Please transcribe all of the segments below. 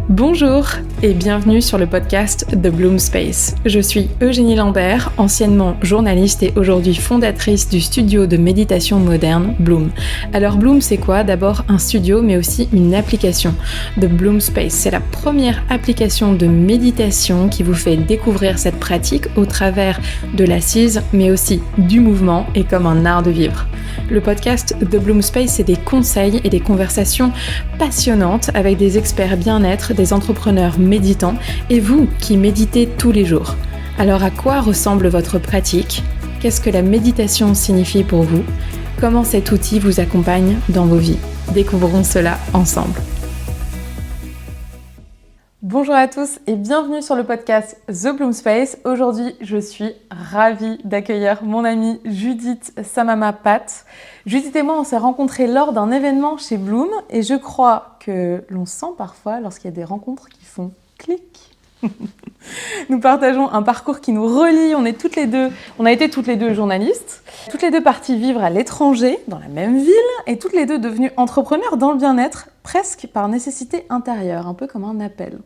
Bonjour et bienvenue sur le podcast The Bloom Space. Je suis Eugénie Lambert, anciennement journaliste et aujourd'hui fondatrice du studio de méditation moderne Bloom. Alors Bloom, c'est quoi ? D'abord un studio mais aussi une application. The Bloom Space, c'est la première application de méditation qui vous fait découvrir cette pratique au travers de l'assise mais aussi du mouvement et comme un art de vivre. Le podcast The Bloom Space, c'est des conseils et des conversations passionnantes avec des experts bien-être, des entrepreneurs méditants et vous qui méditez tous les jours. Alors à quoi ressemble votre pratique ? Qu'est-ce que la méditation signifie pour vous ? Comment cet outil vous accompagne dans vos vies ? Découvrons cela ensemble. Bonjour à tous et bienvenue sur le podcast The Bloom Space. Aujourd'hui, je suis ravie d'accueillir mon amie Judith Samama-Pat. Judith et moi, on s'est rencontrés lors d'un événement chez Bloom et je crois que l'on sent parfois lorsqu'il y a des rencontres qui font clic. Nous partageons un parcours qui nous relie, on a été toutes les deux journalistes, toutes les deux parties vivre à l'étranger, dans la même ville, et toutes les deux devenues entrepreneurs dans le bien-être, presque par nécessité intérieure, un peu comme un appel.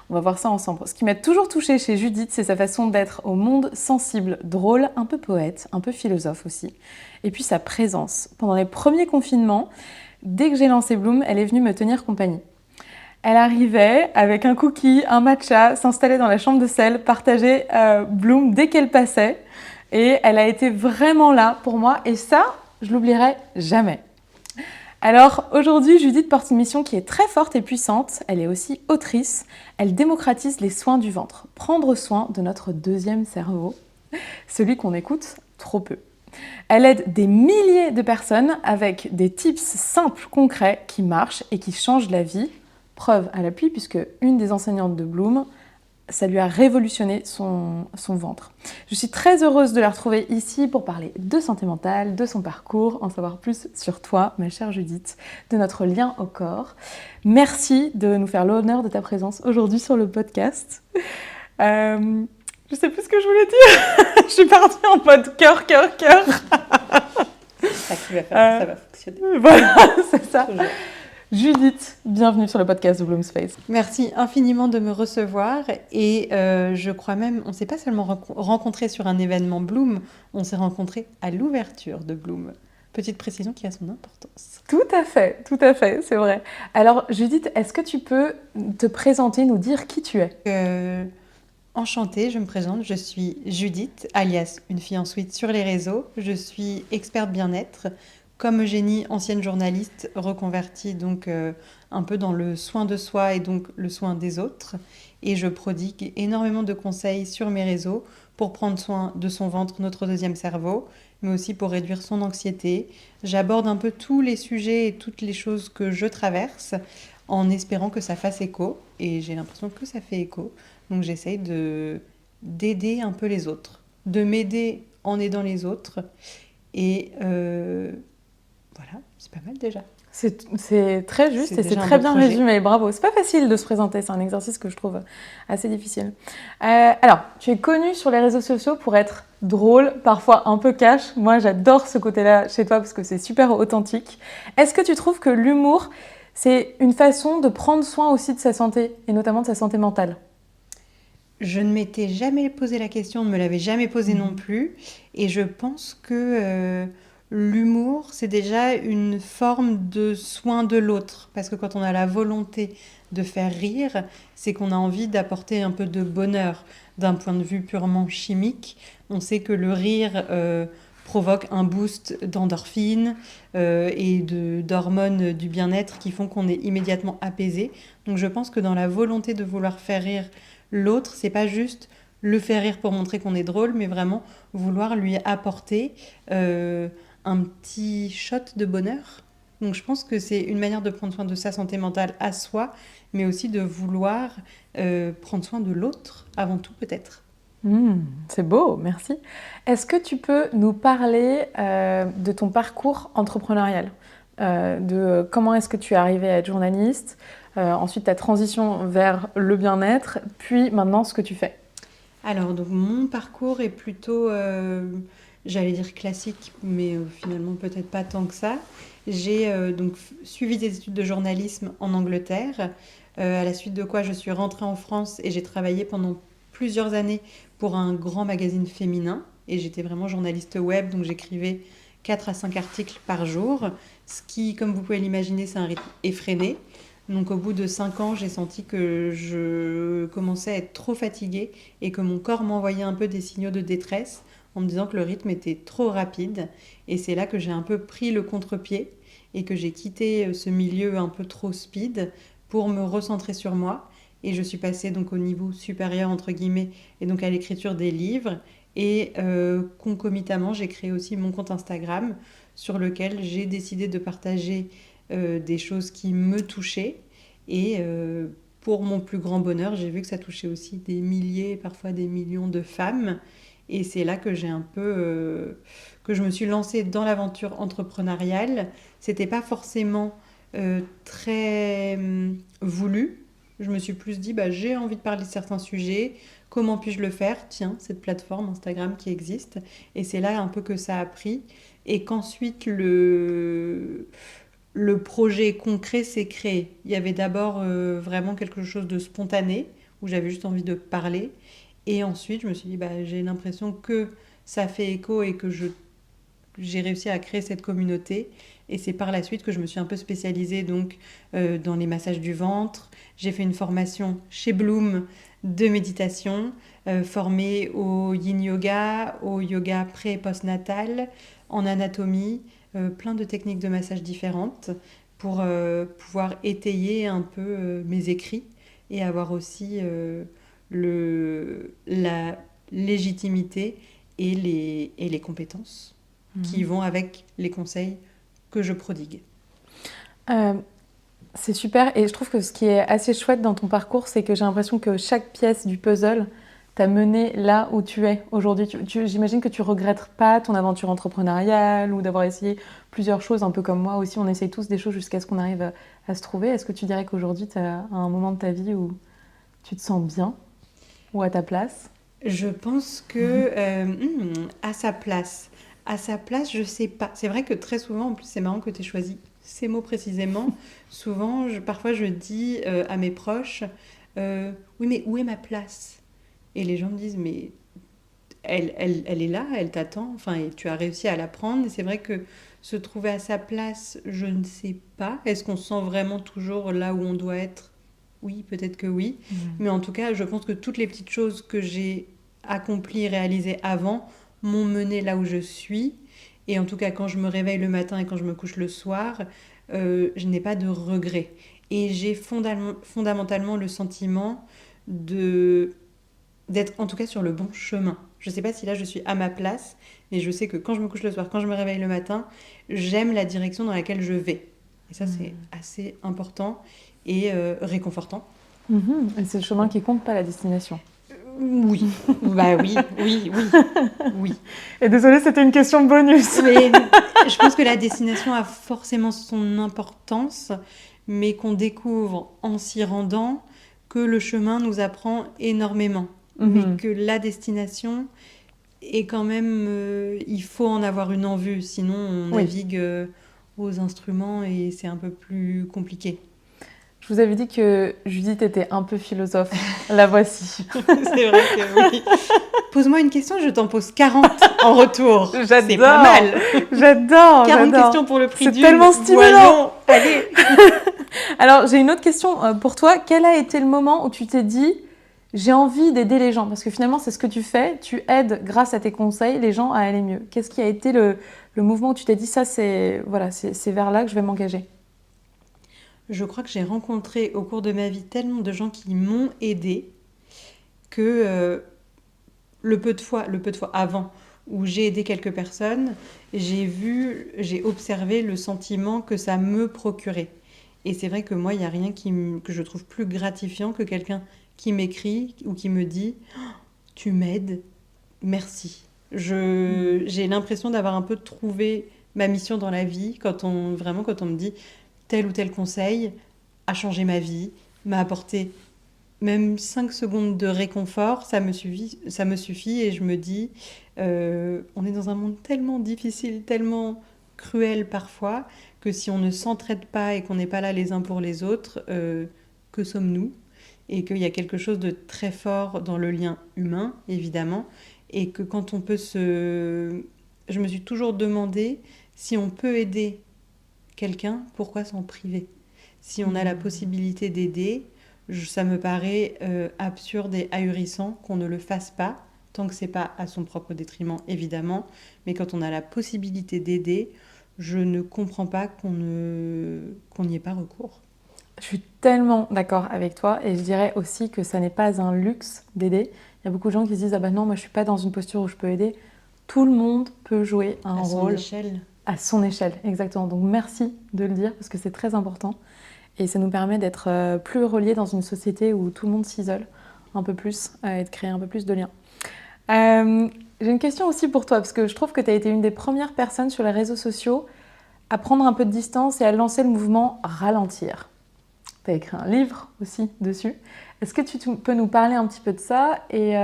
On va voir ça ensemble. Ce qui m'a toujours touchée chez Judith, c'est sa façon d'être au monde sensible, drôle, un peu poète, un peu philosophe aussi. Et puis sa présence. Pendant les premiers confinements, dès que j'ai lancé Bloom, elle est venue me tenir compagnie. Elle arrivait avec un cookie, un matcha, s'installait dans la chambre de sel, partageait Bloom dès qu'elle passait. Et elle a été vraiment là pour moi. Et ça, je l'oublierai jamais. Alors aujourd'hui, Judith porte une mission qui est très forte et puissante. Elle est aussi autrice. Elle démocratise les soins du ventre. Prendre soin de notre deuxième cerveau, celui qu'on écoute trop peu. Elle aide des milliers de personnes avec des tips simples, concrets, qui marchent et qui changent la vie. Preuve à l'appui, puisque une des enseignantes de Bloom, ça lui a révolutionné son ventre. Je suis très heureuse de la retrouver ici pour parler de santé mentale, de son parcours, en savoir plus sur toi, ma chère Judith, de notre lien au corps. Merci de nous faire l'honneur de ta présence aujourd'hui sur le podcast. Je sais plus ce que je voulais dire. Je suis partie en mode cœur. Ça qui va faire, ça va fonctionner. Voilà, c'est ça. Toujours. Judith, bienvenue sur le podcast de Bloom Space. Merci infiniment de me recevoir et je crois même, on ne s'est pas seulement rencontrés sur un événement Bloom, on s'est rencontrés à l'ouverture de Bloom. Petite précision qui a son importance. Tout à fait, c'est vrai. Alors Judith, est-ce que tu peux te présenter, nous dire qui tu es ? Enchantée, je me présente, je suis Judith, alias une fille en suite sur les réseaux. Je suis experte bien-être. Comme Eugénie, ancienne journaliste, reconvertie donc un peu dans le soin de soi et donc le soin des autres. Et je prodigue énormément de conseils sur mes réseaux pour prendre soin de son ventre, notre deuxième cerveau, mais aussi pour réduire son anxiété. J'aborde un peu tous les sujets et toutes les choses que je traverse en espérant que ça fasse écho. Et j'ai l'impression que ça fait écho. Donc j'essaye d'aider un peu les autres, de m'aider en aidant les autres. Et voilà, c'est pas mal déjà. C'est très juste et c'est très bien résumé. Bravo. C'est pas facile de se présenter, c'est un exercice que je trouve assez difficile. Alors, tu es connue sur les réseaux sociaux pour être drôle, parfois un peu cash. Moi, j'adore ce côté-là chez toi parce que c'est super authentique. Est-ce que tu trouves que l'humour, c'est une façon de prendre soin aussi de sa santé et notamment de sa santé mentale ? Je ne m'étais jamais posé la question, on ne me l'avait jamais posé non plus. Et je pense que l'humour, c'est déjà une forme de soin de l'autre. Parce que quand on a la volonté de faire rire, c'est qu'on a envie d'apporter un peu de bonheur. D'un point de vue purement chimique, on sait que le rire provoque un boost d'endorphines et d'hormones du bien-être qui font qu'on est immédiatement apaisé. Donc je pense que dans la volonté de vouloir faire rire l'autre, c'est pas juste le faire rire pour montrer qu'on est drôle, mais vraiment vouloir lui apporter un petit shot de bonheur. Donc je pense que c'est une manière de prendre soin de sa santé mentale à soi, mais aussi de vouloir prendre soin de l'autre avant tout peut-être. C'est beau, merci. Est-ce que tu peux nous parler de ton parcours entrepreneurial, de comment est-ce que tu es arrivée à être journaliste, ensuite ta transition vers le bien-être, puis maintenant ce que tu fais ? Alors, donc mon parcours est plutôt, j'allais dire classique, mais finalement peut-être pas tant que ça. J'ai donc suivi des études de journalisme en Angleterre, à la suite de quoi je suis rentrée en France et j'ai travaillé pendant plusieurs années pour un grand magazine féminin. Et j'étais vraiment journaliste web, donc j'écrivais 4 à 5 articles par jour, ce qui, comme vous pouvez l'imaginer, c'est un rythme effréné. Donc au bout de 5 ans, j'ai senti que je commençais à être trop fatiguée et que mon corps m'envoyait un peu des signaux de détresse en me disant que le rythme était trop rapide. Et c'est là que j'ai un peu pris le contre-pied et que j'ai quitté ce milieu un peu trop speed pour me recentrer sur moi. Et je suis passée donc au niveau supérieur, entre guillemets, et donc à l'écriture des livres. Et concomitamment, j'ai créé aussi mon compte Instagram sur lequel j'ai décidé de partager des choses qui me touchaient. Et pour mon plus grand bonheur, j'ai vu que ça touchait aussi des milliers, parfois des millions de femmes. Et c'est là que j'ai un peu que je me suis lancée dans l'aventure entrepreneuriale. C'était pas forcément très voulu. Je me suis plus dit, bah, j'ai envie de parler de certains sujets. Comment puis-je le faire? Tiens, cette plateforme Instagram qui existe. Et c'est là un peu que ça a pris. Et qu'ensuite, le projet concret s'est créé. Il y avait d'abord vraiment quelque chose de spontané, où j'avais juste envie de parler. Et ensuite, je me suis dit, bah, j'ai l'impression que ça fait écho et que j'ai réussi à créer cette communauté. Et c'est par la suite que je me suis un peu spécialisée donc, dans les massages du ventre. J'ai fait une formation chez Bloom de méditation, formée au yin yoga, au yoga pré- et post-natal, en anatomie, plein de techniques de massage différentes pour pouvoir étayer un peu mes écrits et avoir aussi la légitimité et les compétences qui vont avec les conseils que je prodigue. Euh, c'est super et je trouve que ce qui est assez chouette dans ton parcours, c'est que j'ai l'impression que chaque pièce du puzzle t'a mené là où tu es aujourd'hui. J'imagine que tu regrettes pas ton aventure entrepreneuriale ou d'avoir essayé plusieurs choses, un peu comme moi aussi. On essaye tous des choses jusqu'à ce qu'on arrive à se trouver. Est-ce que tu dirais qu'aujourd'hui, tu as un moment de ta vie où tu te sens bien ou à ta place? Je pense que à sa place. À sa place, je sais pas. C'est vrai que très souvent, en plus, c'est marrant que tu aies choisi ces mots précisément. Souvent, parfois, je dis à mes proches, oui, mais où est ma place? Et les gens me disent, mais elle est là, elle t'attend, enfin, et tu as réussi à la prendre. Et c'est vrai que se trouver à sa place, je ne sais pas. Est-ce qu'on se sent vraiment toujours là où on doit être? Oui, peut-être que oui. Mais en tout cas, je pense que toutes les petites choses que j'ai accomplies, réalisées avant, m'ont mené là où je suis. Et en tout cas, quand je me réveille le matin et quand je me couche le soir, je n'ai pas de regrets. Et j'ai fondamentalement le sentiment de d'être en tout cas sur le bon chemin. Je ne sais pas si là je suis à ma place, mais je sais que quand je me couche le soir, quand je me réveille le matin, j'aime la direction dans laquelle je vais. Et ça, c'est assez important et réconfortant. Et c'est le chemin qui compte, pas la destination. Oui, bah oui, oui, oui, oui. Et désolée, c'était une question bonus. Mais je pense que la destination a forcément son importance, mais qu'on découvre en s'y rendant que le chemin nous apprend énormément. Mais que la destination est quand même... il faut en avoir une en vue, sinon on Oui. navigue aux instruments et c'est un peu plus compliqué. Je vous avais dit que Judith était un peu philosophe. La voici. C'est vrai que oui. Pose-moi une question, je t'en pose 40 en retour. J'adore. C'est pas mal. J'adore. 40 questions pour le prix C'est d'une. tellement stimulant. Voyons. Allez. Alors, j'ai une autre question pour toi. Quel a été le moment où tu t'es dit j'ai envie d'aider les gens? Parce que finalement, c'est ce que tu fais. Tu aides, grâce à tes conseils, les gens à aller mieux. Qu'est-ce qui a été le mouvement où tu t'es dit ça, c'est vers là que je vais m'engager? Je crois que j'ai rencontré au cours de ma vie tellement de gens qui m'ont aidé que le peu de fois avant où j'ai aidé quelques personnes, j'ai observé le sentiment que ça me procurait. Et c'est vrai que moi, il n'y a rien que je trouve plus gratifiant que quelqu'un qui m'écrit ou qui me dit « Oh, tu m'aides, merci ». J'ai l'impression d'avoir un peu trouvé ma mission dans la vie quand on me dit tel ou tel conseil a changé ma vie, m'a apporté même 5 secondes de réconfort, ça me suffit et je me dis, on est dans un monde tellement difficile, tellement cruel parfois, que si on ne s'entraide pas et qu'on n'est pas là les uns pour les autres, que sommes-nous? Et qu'il y a quelque chose de très fort dans le lien humain, évidemment, et que quand on peut se... Je me suis toujours demandé si on peut aider quelqu'un, pourquoi s'en priver? Si on a la possibilité d'aider, ça me paraît absurde et ahurissant qu'on ne le fasse pas, tant que c'est pas à son propre détriment, évidemment. Mais quand on a la possibilité d'aider, je ne comprends pas qu'on n'y ait pas recours. Je suis tellement d'accord avec toi et je dirais aussi que ça n'est pas un luxe d'aider. Il y a beaucoup de gens qui se disent ah ben non, moi je suis pas dans une posture où je peux aider. Tout le monde peut jouer un À son rôle échelle. à son échelle, exactement. Donc merci de le dire parce que c'est très important et ça nous permet d'être plus reliés dans une société où tout le monde s'isole un peu plus et de créer un peu plus de liens. J'ai une question aussi pour toi parce que je trouve que tu as été une des premières personnes sur les réseaux sociaux à prendre un peu de distance et à lancer le mouvement Ralentir. Tu as écrit un livre aussi dessus. Est-ce que tu peux nous parler un petit peu de ça et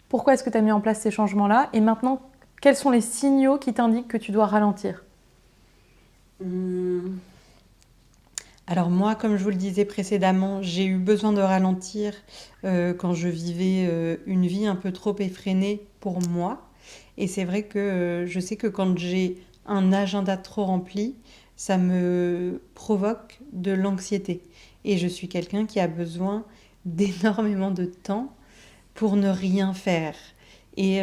pourquoi est-ce que tu as mis en place ces changements-là? Et maintenant, quels sont les signaux qui t'indiquent que tu dois ralentir? Alors moi, comme je vous le disais précédemment, j'ai eu besoin de ralentir quand je vivais une vie un peu trop effrénée pour moi. Et c'est vrai que je sais que quand j'ai un agenda trop rempli, ça me provoque de l'anxiété. Et je suis quelqu'un qui a besoin d'énormément de temps pour ne rien faire. Et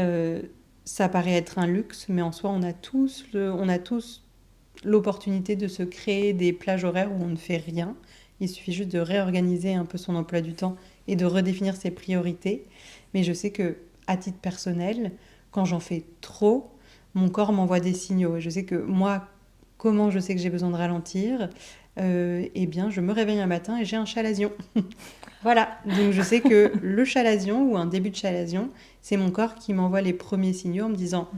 ça paraît être un luxe, mais en soi, on a tous l'opportunité de se créer des plages horaires où on ne fait rien. Il suffit juste de réorganiser un peu son emploi du temps et de redéfinir ses priorités. Mais je sais que, à titre personnel, quand j'en fais trop, mon corps m'envoie des signaux. Et je sais que moi, comment je sais que j'ai besoin de ralentir? Eh bien, je me réveille un matin et j'ai un chalazion. Voilà, donc je sais que le chalazion ou un début de chalazion, c'est mon corps qui m'envoie les premiers signaux en me disant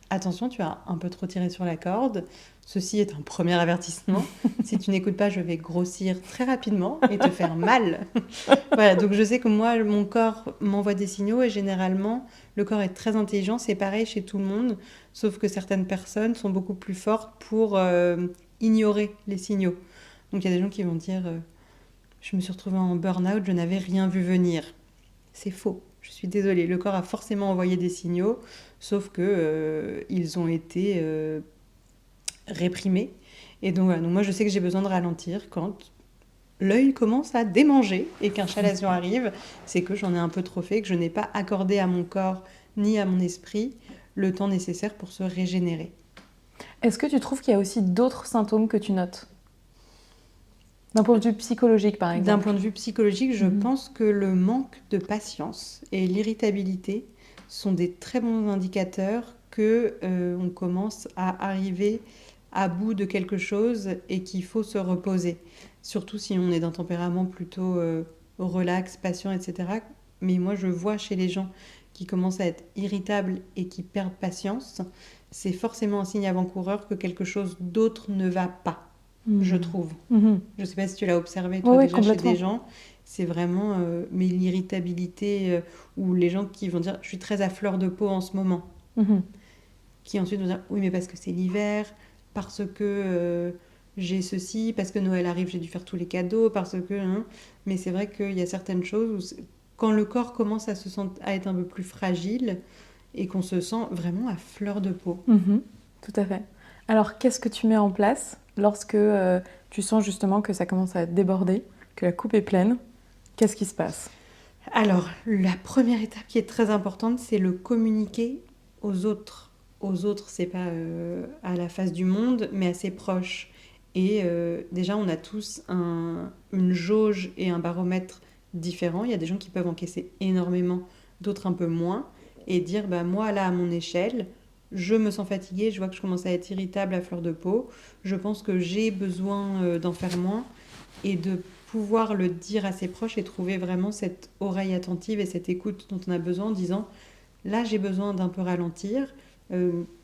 attention, tu as un peu trop tiré sur la corde. Ceci est un premier avertissement. Si tu n'écoutes pas, je vais grossir très rapidement et te faire mal. Voilà, donc je sais que moi, mon corps m'envoie des signaux et généralement, le corps est très intelligent. C'est pareil chez tout le monde, sauf que certaines personnes sont beaucoup plus fortes pour ignorer les signaux. Donc il y a des gens qui vont dire je me suis retrouvée en burn-out, je n'avais rien vu venir. C'est faux. Je suis désolée, le corps a forcément envoyé des signaux, sauf que ils ont été réprimés. Et donc, voilà, donc moi je sais que j'ai besoin de ralentir quand l'œil commence à démanger et qu'un chalazion arrive, c'est que j'en ai un peu trop fait, que je n'ai pas accordé à mon corps ni à mon esprit le temps nécessaire pour se régénérer. Est-ce que tu trouves qu'il y a aussi d'autres symptômes que tu notes? D'un point de vue psychologique, par exemple. D'un point de vue psychologique, je pense que le manque de patience et l'irritabilité sont des très bons indicateurs que on commence à arriver à bout de quelque chose et qu'il faut se reposer. Surtout si on est d'un tempérament plutôt relax, patient, etc. Mais moi, je vois chez les gens qui commencent à être irritables et qui perdent patience, c'est forcément un signe avant-coureur que quelque chose d'autre ne va pas. Je trouve. Je ne sais pas si tu l'as observé toi déjà chez des gens. C'est vraiment mais l'irritabilité ou les gens qui vont dire je suis très à fleur de peau en ce moment. Qui ensuite vont dire oui mais parce que c'est l'hiver, parce que j'ai ceci, parce que Noël arrive, j'ai dû faire tous les cadeaux, parce que... Hein. Mais c'est vrai qu'il y a certaines choses où quand le corps commence à être un peu plus fragile et qu'on se sent vraiment à fleur de peau. Tout à fait. Alors qu'est-ce que tu mets en place lorsque tu sens justement que ça commence à déborder, que la coupe est pleine? Qu'est-ce qui se passe? Alors, la première étape qui est très importante, c'est le communiquer aux autres. Aux autres, c'est pas à la face du monde, mais à ses proches. Et déjà, on a tous une jauge et un baromètre différents. Il y a des gens qui peuvent encaisser énormément, d'autres un peu moins. Et dire, bah, moi, là, à mon échelle, je me sens fatiguée, je vois que je commence à être irritable à fleur de peau. Je pense que j'ai besoin d'en faire moins et de pouvoir le dire à ses proches et trouver vraiment cette oreille attentive et cette écoute dont on a besoin en disant là j'ai besoin d'un peu ralentir,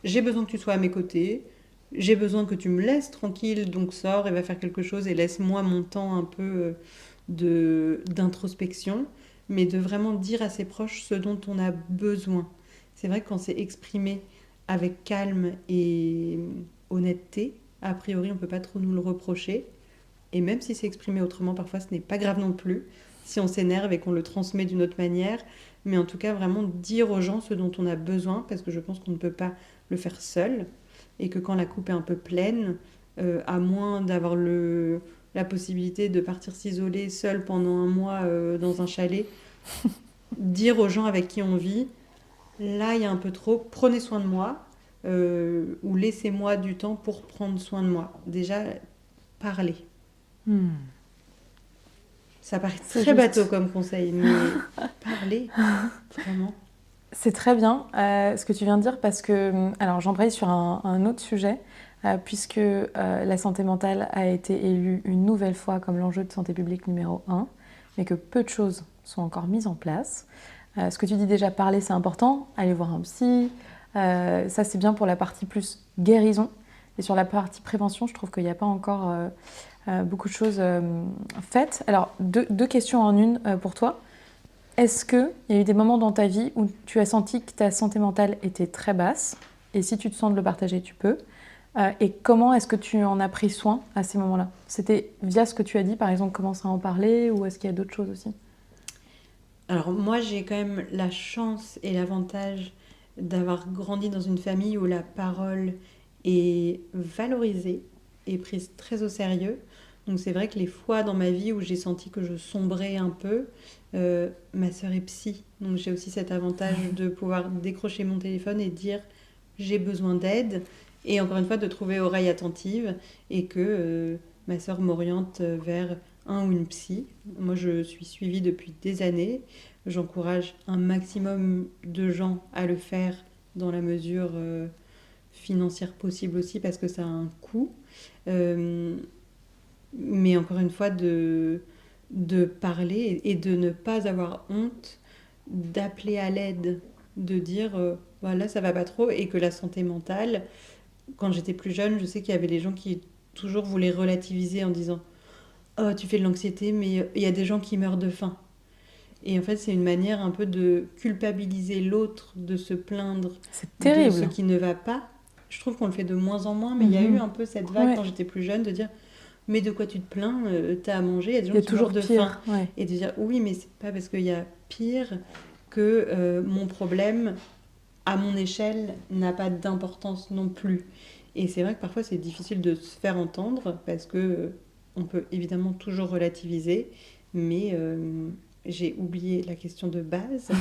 j'ai besoin que tu sois à mes côtés, j'ai besoin que tu me laisses tranquille, donc sors et va faire quelque chose et laisse-moi mon temps un peu d'introspection, mais de vraiment dire à ses proches ce dont on a besoin. C'est vrai que quand c'est exprimé avec calme et honnêteté, a priori, on ne peut pas trop nous le reprocher. Et même si c'est exprimé autrement, parfois, ce n'est pas grave non plus. Si on s'énerve et qu'on le transmet d'une autre manière. Mais en tout cas, vraiment dire aux gens ce dont on a besoin, parce que je pense qu'on ne peut pas le faire seul. Et que quand la coupe est un peu pleine, à moins d'avoir la possibilité de partir s'isoler seul pendant un mois dans un chalet, dire aux gens avec qui on vit, là, il y a un peu trop, prenez soin de moi, ou laissez-moi du temps pour prendre soin de moi. Déjà, parler. Ça paraît C'est très juste. bateau comme conseil, mais parler, vraiment. C'est très bien ce que tu viens de dire parce que, alors j'embraye sur un autre sujet, puisque la santé mentale a été élue une nouvelle fois comme l'enjeu de santé publique numéro 1, mais que peu de choses sont encore mises en place. Ce que tu dis déjà, parler c'est important, aller voir un psy, ça c'est bien pour la partie plus guérison. Et sur la partie prévention, je trouve qu'il n'y a pas encore beaucoup de choses faites. Alors deux questions en une pour toi. Est-ce qu'il y a eu des moments dans ta vie où tu as senti que ta santé mentale était très basse? Et si tu te sens de le partager, tu peux. Et comment est-ce que tu en as pris soin à ces moments-là? C'était via ce que tu as dit, par exemple, commencer à en parler, ou est-ce qu'il y a d'autres choses aussi? Alors moi, j'ai quand même la chance et l'avantage d'avoir grandi dans une famille où la parole est valorisée et prise très au sérieux. Donc c'est vrai que les fois dans ma vie où j'ai senti que je sombrais un peu, ma sœur est psy. Donc j'ai aussi cet avantage de pouvoir décrocher mon téléphone et dire j'ai besoin d'aide. Et encore une fois, de trouver oreille attentive et que ma sœur m'oriente vers un ou une psy. Moi, je suis suivie depuis des années. J'encourage un maximum de gens à le faire dans la mesure financière possible aussi parce que ça a un coût. Mais encore une fois, de parler et de ne pas avoir honte, d'appeler à l'aide, de dire voilà, ça va pas trop et que la santé mentale, quand j'étais plus jeune, je sais qu'il y avait des gens qui toujours voulaient relativiser en disant oh, tu fais de l'anxiété, mais il y a des gens qui meurent de faim. Et en fait, c'est une manière un peu de culpabiliser l'autre, de se plaindre C'est de ce terrible. qui ne va pas. Je trouve qu'on le fait de moins en moins, mais il y a eu un peu cette vague Ouais. quand j'étais plus jeune de dire mais de quoi tu te plains, t'as à manger, il y a des Il gens y a qui meurent toujours de faim. pire. Ouais. Et de dire oui, mais c'est pas parce qu'il y a pire que mon problème, à mon échelle, n'a pas d'importance non plus. Et c'est vrai que parfois c'est difficile de se faire entendre parce que on peut évidemment toujours relativiser, mais j'ai oublié la question de base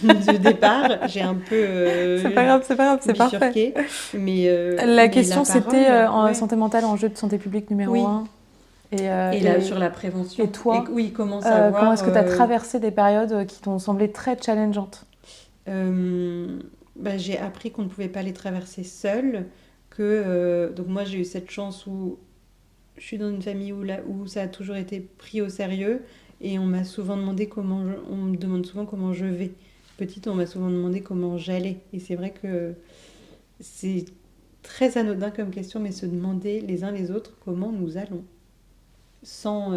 du départ. J'ai un peu C'est pas grave, c'est pas grave, c'est parfait. bifurqué, La mais question, la c'était parole, en ouais. santé mentale, enjeu de santé publique numéro Oui, 1. et là sur la prévention. Et toi, oui, comment comment savoir est-ce que tu as traversé des périodes qui t'ont semblé très challengeantes? bah, j'ai appris qu'on ne pouvait pas les traverser seul, que donc moi j'ai eu cette chance où je suis dans une famille où ça a toujours été pris au sérieux et on m'a souvent demandé on me demande souvent comment je vais. Petite, on m'a souvent demandé comment j'allais et c'est vrai que c'est très anodin comme question, mais se demander les uns les autres comment nous allons. Sans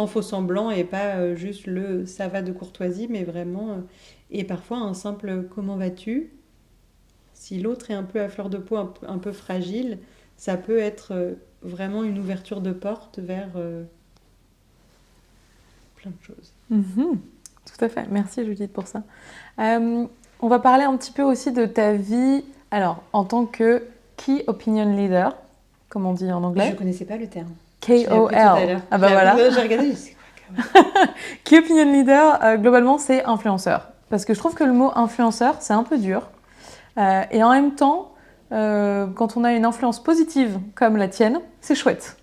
faux semblant et pas juste le ça va de courtoisie, mais vraiment. Et parfois, un simple comment vas-tu, si l'autre est un peu à fleur de peau, un peu fragile, ça peut être vraiment une ouverture de porte vers plein de choses. Tout à fait. Merci Judith pour ça. On va parler un petit peu aussi de ta vie, alors en tant que Key Opinion Leader, comme on dit en Je anglais. ne connaissais pas le terme. Je l'ai appris tout à KOL. l'heure. Ah bah voilà. J'ai regardé, je sais quoi. Key Opinion Leader, globalement, c'est influenceur. Parce que je trouve que le mot influenceur, c'est un peu dur. Et en même temps, quand on a une influence positive comme la tienne, c'est chouette.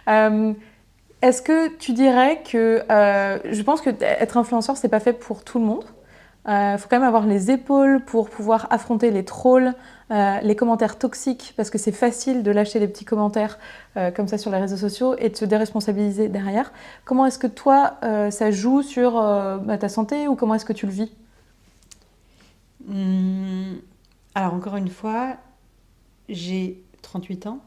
Est-ce que tu dirais que... je pense que être influenceur, c'est pas fait pour tout le monde. Faut quand même avoir les épaules pour pouvoir affronter les trolls, les commentaires toxiques, parce que c'est facile de lâcher des petits commentaires comme ça sur les réseaux sociaux et de se déresponsabiliser derrière. Comment est-ce que toi, ça joue sur ta santé ou comment est-ce que tu le vis? Alors encore une fois, j'ai 38 ans.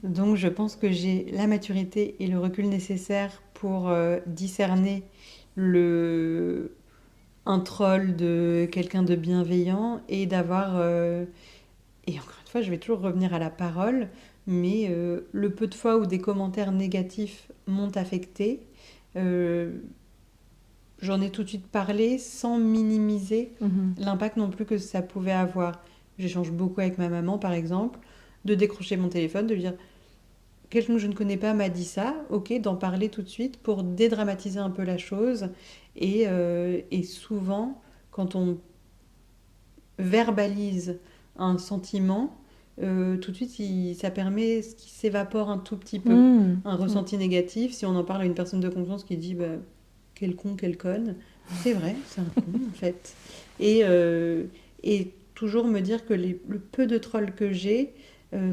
Donc je pense que j'ai la maturité et le recul nécessaire pour discerner un troll de quelqu'un de bienveillant et d'avoir... et encore une fois, je vais toujours revenir à la parole, mais le peu de fois où des commentaires négatifs m'ont affecté, euh, j'en ai tout de suite parlé sans minimiser l'impact non plus que ça pouvait avoir. J'échange beaucoup avec ma maman, par exemple, de décrocher mon téléphone, de lui dire quelqu'un que je ne connais pas m'a dit ça, ok, d'en parler tout de suite pour dédramatiser un peu la chose. Et souvent, quand on verbalise un sentiment, tout de suite, ça permet qu'il s'évapore un tout petit peu. Un ressenti négatif, si on en parle à une personne de confiance qui dit bah, quel con, quelle conne, c'est vrai, c'est un con en fait. Et toujours me dire que le peu de trolls que j'ai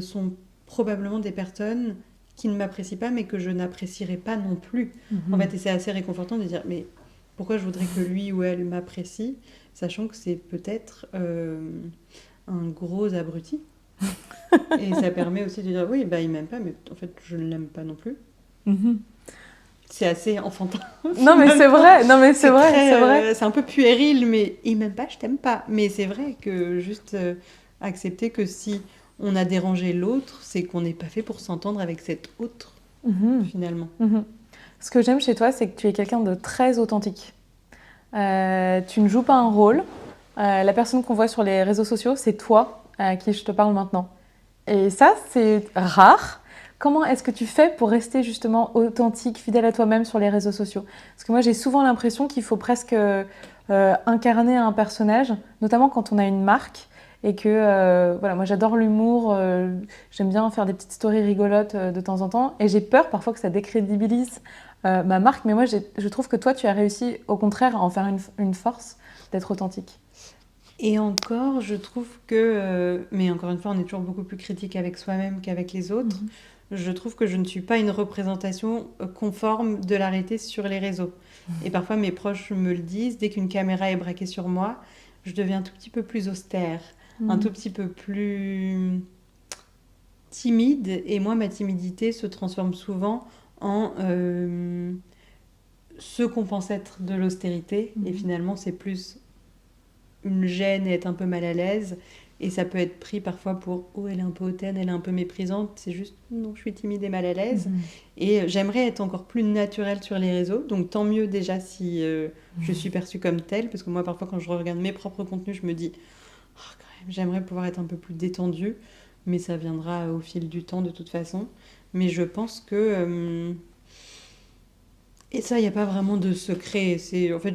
sont probablement des personnes qui ne m'apprécient pas, mais que je n'apprécierai pas non plus. En fait, et c'est assez réconfortant de dire mais pourquoi je voudrais que lui ou elle m'apprécie, sachant que c'est peut-être un gros abruti. Et ça permet aussi de dire oui, bah il m'aime pas, mais en fait je ne l'aime pas non plus. C'est assez enfantin. Non, mais c'est vrai. Non, mais c'est vrai, très, c'est vrai. c'est un peu puéril, mais il m'aime pas, je t'aime pas. Mais c'est vrai que juste accepter que si on a dérangé l'autre, c'est qu'on n'est pas fait pour s'entendre avec cet autre, finalement. Ce que j'aime chez toi, c'est que tu es quelqu'un de très authentique. Tu ne joues pas un rôle. La personne qu'on voit sur les réseaux sociaux, c'est toi à qui je te parle maintenant. Et ça, c'est rare. Comment est-ce que tu fais pour rester justement authentique, fidèle à toi-même sur les réseaux sociaux? Parce que moi, j'ai souvent l'impression qu'il faut presque incarner un personnage, notamment quand on a une marque. Et que, voilà, moi j'adore l'humour, j'aime bien faire des petites stories rigolotes de temps en temps. Et j'ai peur parfois que ça décrédibilise ma marque. Mais moi, je trouve que toi, tu as réussi au contraire à en faire une force d'être authentique. Et encore, je trouve que, mais encore une fois, on est toujours beaucoup plus critique avec soi-même qu'avec les autres. Je trouve que je ne suis pas une représentation conforme de la réalité sur les réseaux. Et parfois, mes proches me le disent, dès qu'une caméra est braquée sur moi, je deviens un tout petit peu plus austère, un tout petit peu plus timide. Et moi, ma timidité se transforme souvent en ce qu'on pense être de l'austérité. Et finalement, c'est plus une gêne et être un peu mal à l'aise. Et ça peut être pris parfois pour oh, elle est un peu hautaine, elle est un peu méprisante. C'est juste non, je suis timide et mal à l'aise. Et j'aimerais être encore plus naturelle sur les réseaux. Donc tant mieux déjà si je suis perçue comme telle. Parce que moi, parfois, quand je regarde mes propres contenus, je me dis oh, quand même, j'aimerais pouvoir être un peu plus détendue. Mais ça viendra au fil du temps de toute façon. Mais je pense que. Et ça, il n'y a pas vraiment de secret. En fait,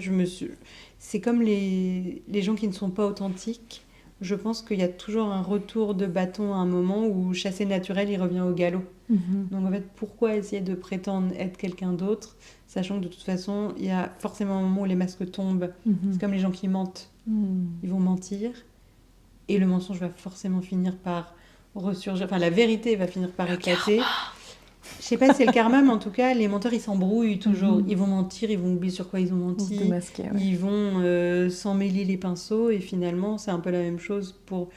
c'est comme les gens qui ne sont pas authentiques. Je pense qu'il y a toujours un retour de bâton à un moment où chasser naturel, il revient au galop. Donc en fait, pourquoi essayer de prétendre être quelqu'un d'autre, sachant que de toute façon, il y a forcément un moment où les masques tombent. C'est comme les gens qui mentent. Ils vont mentir et le mensonge va forcément finir par ressurgir. Enfin, la vérité va finir par éclater. Je sais pas si c'est le karma, mais en tout cas, les menteurs, ils s'embrouillent toujours. Ils vont mentir, ils vont oublier sur quoi ils ont menti. Démasquer, ouais. Ils vont s'en mêler les pinceaux. Et finalement, c'est un peu la même chose pour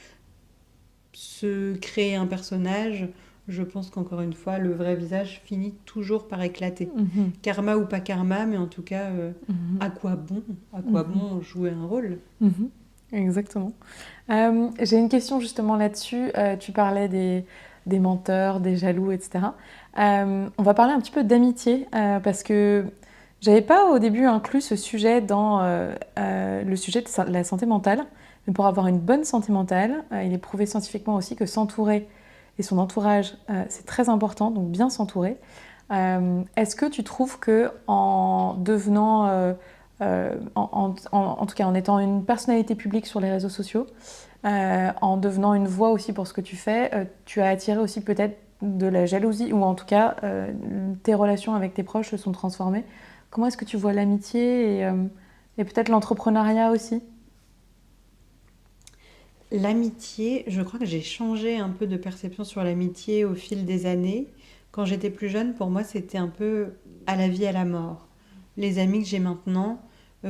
se créer un personnage. Je pense qu'encore une fois, le vrai visage finit toujours par éclater. Karma ou pas karma, mais en tout cas, à quoi bon? À quoi bon jouer un rôle? Exactement. J'ai une question justement là-dessus. Tu parlais des menteurs, des jaloux, etc. On va parler un petit peu d'amitié parce que j'avais pas au début inclus ce sujet dans le sujet de la santé mentale. Mais pour avoir une bonne santé mentale, il est prouvé scientifiquement aussi que s'entourer et son entourage, c'est très important, donc bien s'entourer. Est-ce que tu trouves que en devenant en tout cas en étant une personnalité publique sur les réseaux sociaux, en devenant une voix aussi pour ce que tu fais, tu as attiré aussi peut-être de la jalousie ou en tout cas tes relations avec tes proches se sont transformées. Comment est-ce que tu vois l'amitié et peut-être l'entrepreneuriat aussi? L'amitié, je crois que j'ai changé un peu de perception sur l'amitié au fil des années. Quand j'étais plus jeune, pour moi, c'était un peu à la vie, à la mort. Les amis que j'ai maintenant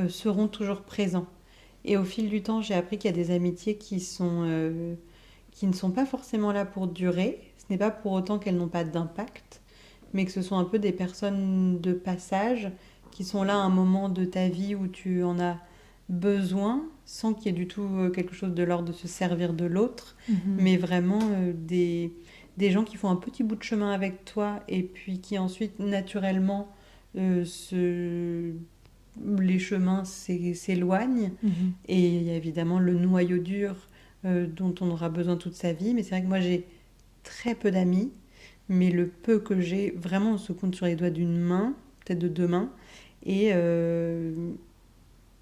seront toujours présents. Et au fil du temps, j'ai appris qu'il y a des amitiés qui ne sont pas forcément là pour durer. Ce n'est pas pour autant qu'elles n'ont pas d'impact, mais que ce sont un peu des personnes de passage qui sont là à un moment de ta vie où tu en as besoin, sans qu'il y ait du tout quelque chose de l'ordre de se servir de l'autre, mais vraiment des gens qui font un petit bout de chemin avec toi et puis qui ensuite, naturellement, se les chemins s'éloignent et il y a évidemment le noyau dur dont on aura besoin toute sa vie. Mais c'est vrai que moi j'ai très peu d'amis, mais le peu que j'ai, vraiment on se compte sur les doigts d'une main, peut-être de deux mains. Et,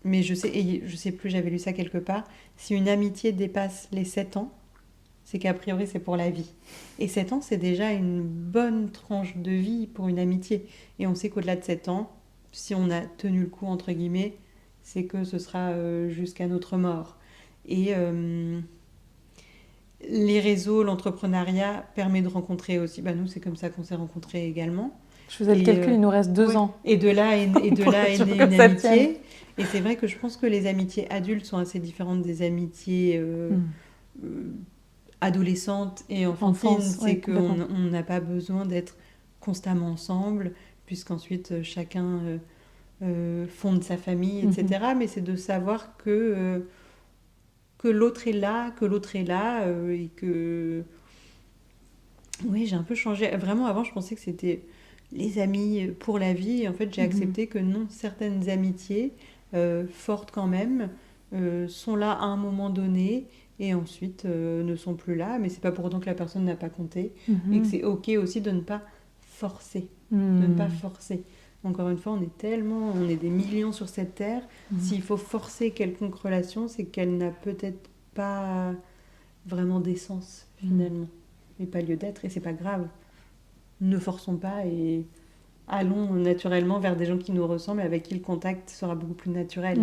mais je sais plus, j'avais lu ça quelque part, si une amitié dépasse les 7 ans, c'est qu'a priori c'est pour la vie. Et 7 ans, c'est déjà une bonne tranche de vie pour une amitié. Et on sait qu'au-delà de 7 ans, si on a tenu le coup, entre guillemets, c'est que ce sera jusqu'à notre mort. Et les réseaux, l'entrepreneuriat permet de rencontrer aussi. Bah, nous, c'est comme ça qu'on s'est rencontrés également. Je faisais le calcul, il nous reste 2 ans. Et de là est née une ça amitié. Et c'est vrai que je pense que les amitiés adultes sont assez différentes des amitiés adolescentes et enfantines. C'est qu'on n'a pas besoin d'être constamment ensemble, puisqu'ensuite chacun fonde sa famille, etc. Mais c'est de savoir que l'autre est là, et que... Oui, j'ai un peu changé. Vraiment, avant, je pensais que c'était les amis pour la vie. Et en fait, j'ai accepté que non, certaines amitiés, fortes quand même, sont là à un moment donné et ensuite ne sont plus là. Mais c'est pas pour autant que la personne n'a pas compté. Et que c'est OK aussi de ne pas forcer. De ne pas forcer. Encore une fois, on est des millions sur cette terre. S'il faut forcer quelconque relation, c'est qu'elle n'a peut-être pas vraiment d'essence, finalement. Et pas lieu d'être, et c'est pas grave. Ne forçons pas et allons naturellement vers des gens qui nous ressemblent et avec qui le contact sera beaucoup plus naturel.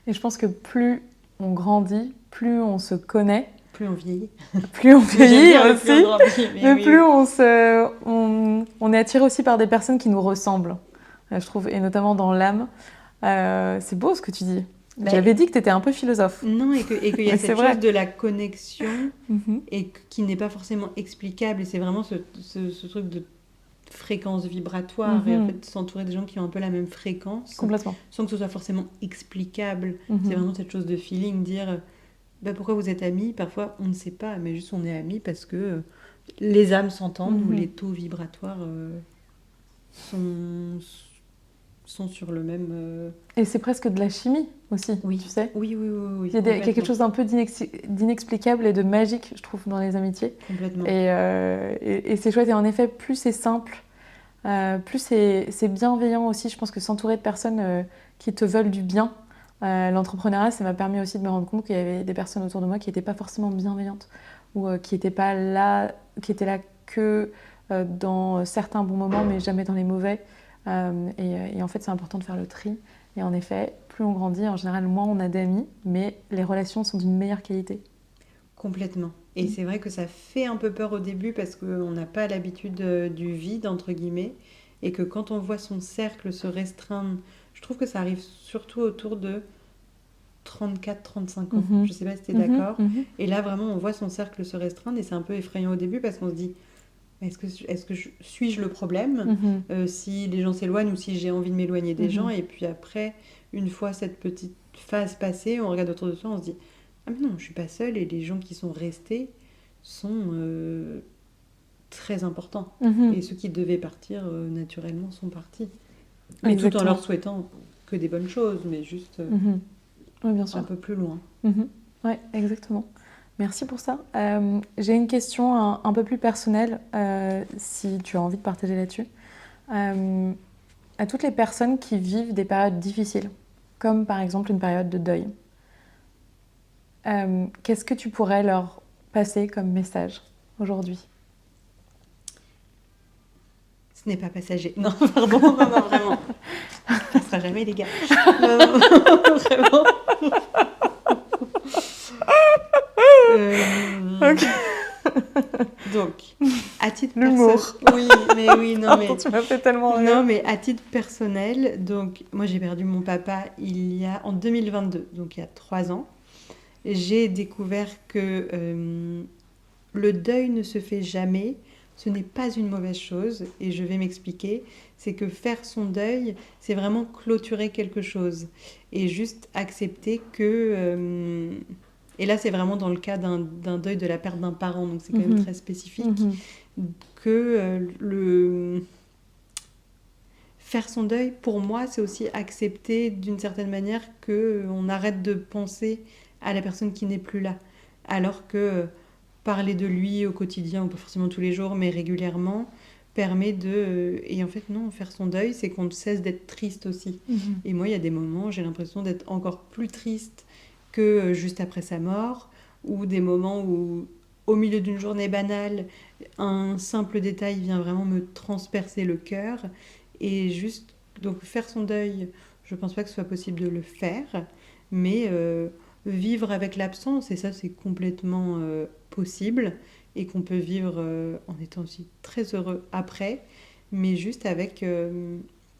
Et je pense que plus on grandit, plus on se connaît. Plus on vieillit. Plus on vieillit aussi. Plus on est attiré aussi par des personnes qui nous ressemblent, je trouve, et notamment dans l'âme. C'est beau ce que tu dis. J'avais dit que tu étais un peu philosophe. Non, et qu'il y a cette chose de la connexion et qui n'est pas forcément explicable. Et c'est vraiment ce truc de fréquence vibratoire et en fait s'entourer des gens qui ont un peu la même fréquence. Complètement. Sans que ce soit forcément explicable. C'est vraiment cette chose de feeling, dire pourquoi vous êtes amis. Parfois, on ne sait pas, mais juste on est amis parce que les âmes s'entendent ou les taux vibratoires sont sur le même... Et c'est presque de la chimie aussi, tu sais. Oui. Il y a quelque chose d'un peu d'inexplicable et de magique, je trouve, dans les amitiés. Complètement. Et c'est chouette. Et en effet, plus c'est simple, plus c'est bienveillant aussi. Je pense que s'entourer de personnes qui te veulent du bien, l'entrepreneuriat, ça m'a permis aussi de me rendre compte qu'il y avait des personnes autour de moi qui n'étaient pas forcément bienveillantes ou qui n'étaient pas là, qui étaient là que dans certains bons moments, mais jamais dans les mauvais. Et en fait, c'est important de faire le tri. Et en effet, plus on grandit, en général, moins on a d'amis, mais les relations sont d'une meilleure qualité. Complètement. Et c'est vrai que ça fait un peu peur au début parce qu'on n'a pas l'habitude du vide, entre guillemets, et que quand on voit son cercle se restreindre, je trouve que ça arrive surtout autour de 34-35 ans. Je ne sais pas si tu es d'accord. Et là, vraiment, on voit son cercle se restreindre et c'est un peu effrayant au début parce qu'on se dit... suis-je le problème si les gens s'éloignent ou si j'ai envie de m'éloigner des gens. Et puis après, une fois cette petite phase passée, on regarde autour de soi, on se dit ah mais non, je suis pas seule et les gens qui sont restés sont très importants. Et ceux qui devaient partir naturellement sont partis. Mais tout en leur souhaitant que des bonnes choses, mais juste oui, bien sûr. un peu plus loin. Oui, exactement. Merci pour ça. J'ai une question un peu plus personnelle, si tu as envie de partager là-dessus. À toutes les personnes qui vivent des périodes difficiles, comme par exemple une période de deuil, qu'est-ce que tu pourrais leur passer comme message aujourd'hui ? Ce n'est pas passager. Non, pardon, non, vraiment. Ça ne passera jamais, les gars. Non, vraiment. Donc, à titre personnel... non, mais... tu m'as fait tellement rire. Non, mais à titre personnel, donc, moi j'ai perdu mon papa en 2022, donc il y a 3 ans. J'ai découvert que le deuil ne se fait jamais. Ce n'est pas une mauvaise chose, et je vais m'expliquer. C'est que faire son deuil, c'est vraiment clôturer quelque chose. Et juste accepter que... Et là, c'est vraiment dans le cas d'un deuil de la perte d'un parent, donc c'est quand même très spécifique, que faire son deuil, pour moi, c'est aussi accepter d'une certaine manière qu'on arrête de penser à la personne qui n'est plus là. Alors que parler de lui au quotidien, ou pas forcément tous les jours, mais régulièrement, permet de... et en fait, non, faire son deuil, c'est qu'on cesse d'être triste aussi. Et moi, il y a des moments, j'ai l'impression d'être encore plus triste que juste après sa mort, ou des moments où, au milieu d'une journée banale, un simple détail vient vraiment me transpercer le cœur. Et juste, donc faire son deuil, je pense pas que ce soit possible de le faire, mais vivre avec l'absence, et ça c'est complètement possible, et qu'on peut vivre en étant aussi très heureux après, mais juste avec...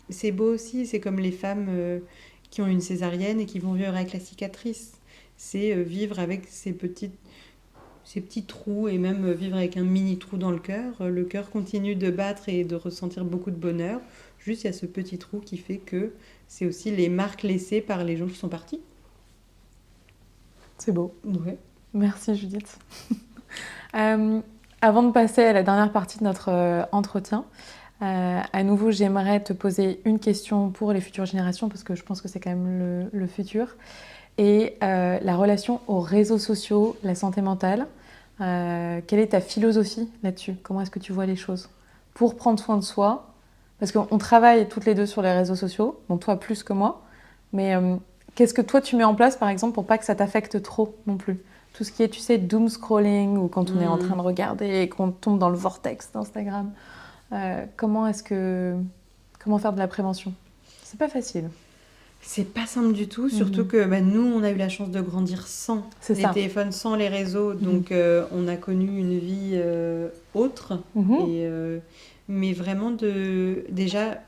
c'est beau aussi, c'est comme les femmes qui ont une césarienne et qui vont vivre avec la cicatrice. C'est vivre avec ces petits trous, et même vivre avec un mini trou dans le cœur. Le cœur continue de battre et de ressentir beaucoup de bonheur. Juste, il y a ce petit trou qui fait que c'est aussi les marques laissées par les gens qui sont partis. C'est beau. Ouais. Merci Judith. Avant de passer à la dernière partie de notre entretien, à nouveau, j'aimerais te poser une question pour les futures générations, parce que je pense que c'est quand même le futur. Et la relation aux réseaux sociaux, la santé mentale, quelle est ta philosophie là-dessus? Comment est-ce que tu vois les choses pour prendre soin de soi? Parce qu'on travaille toutes les deux sur les réseaux sociaux, bon toi plus que moi, mais qu'est-ce que toi tu mets en place par exemple pour pas que ça t'affecte trop non plus? Tout ce qui est, tu sais, doom scrolling, ou quand on est en train de regarder et qu'on tombe dans le vortex d'Instagram, comment faire de la prévention? C'est pas facile. C'est pas simple du tout, surtout que nous, on a eu la chance de grandir sans les téléphones, sans les réseaux, donc on a connu une vie autre. Mais vraiment, déjà,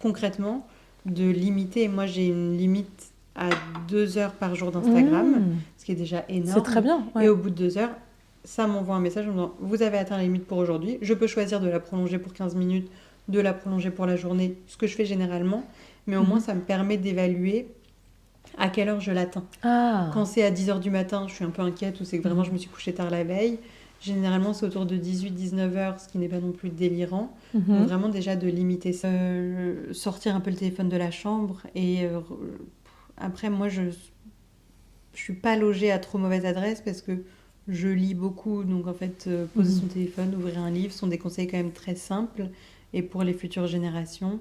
concrètement, de limiter. Moi, j'ai une limite à 2 heures par jour d'Instagram, ce qui est déjà énorme. C'est très bien. Ouais. Et au bout de 2 heures, ça m'envoie un message en me disant « Vous avez atteint la limite pour aujourd'hui. Je peux choisir de la prolonger pour 15 minutes, de la prolonger pour la journée, ce que je fais généralement. » Mais au moins, ça me permet d'évaluer à quelle heure je l'atteins. Quand c'est à 10h du matin, je suis un peu inquiète, ou c'est que vraiment je me suis couchée tard la veille. Généralement, c'est autour de 18-19h, ce qui n'est pas non plus délirant. Donc vraiment déjà de limiter ça. Sortir un peu le téléphone de la chambre. Et après, moi, je suis pas logée à trop mauvaise adresse parce que je lis beaucoup. Donc en fait, poser son téléphone, ouvrir un livre sont des conseils quand même très simples. Et pour les futures générations,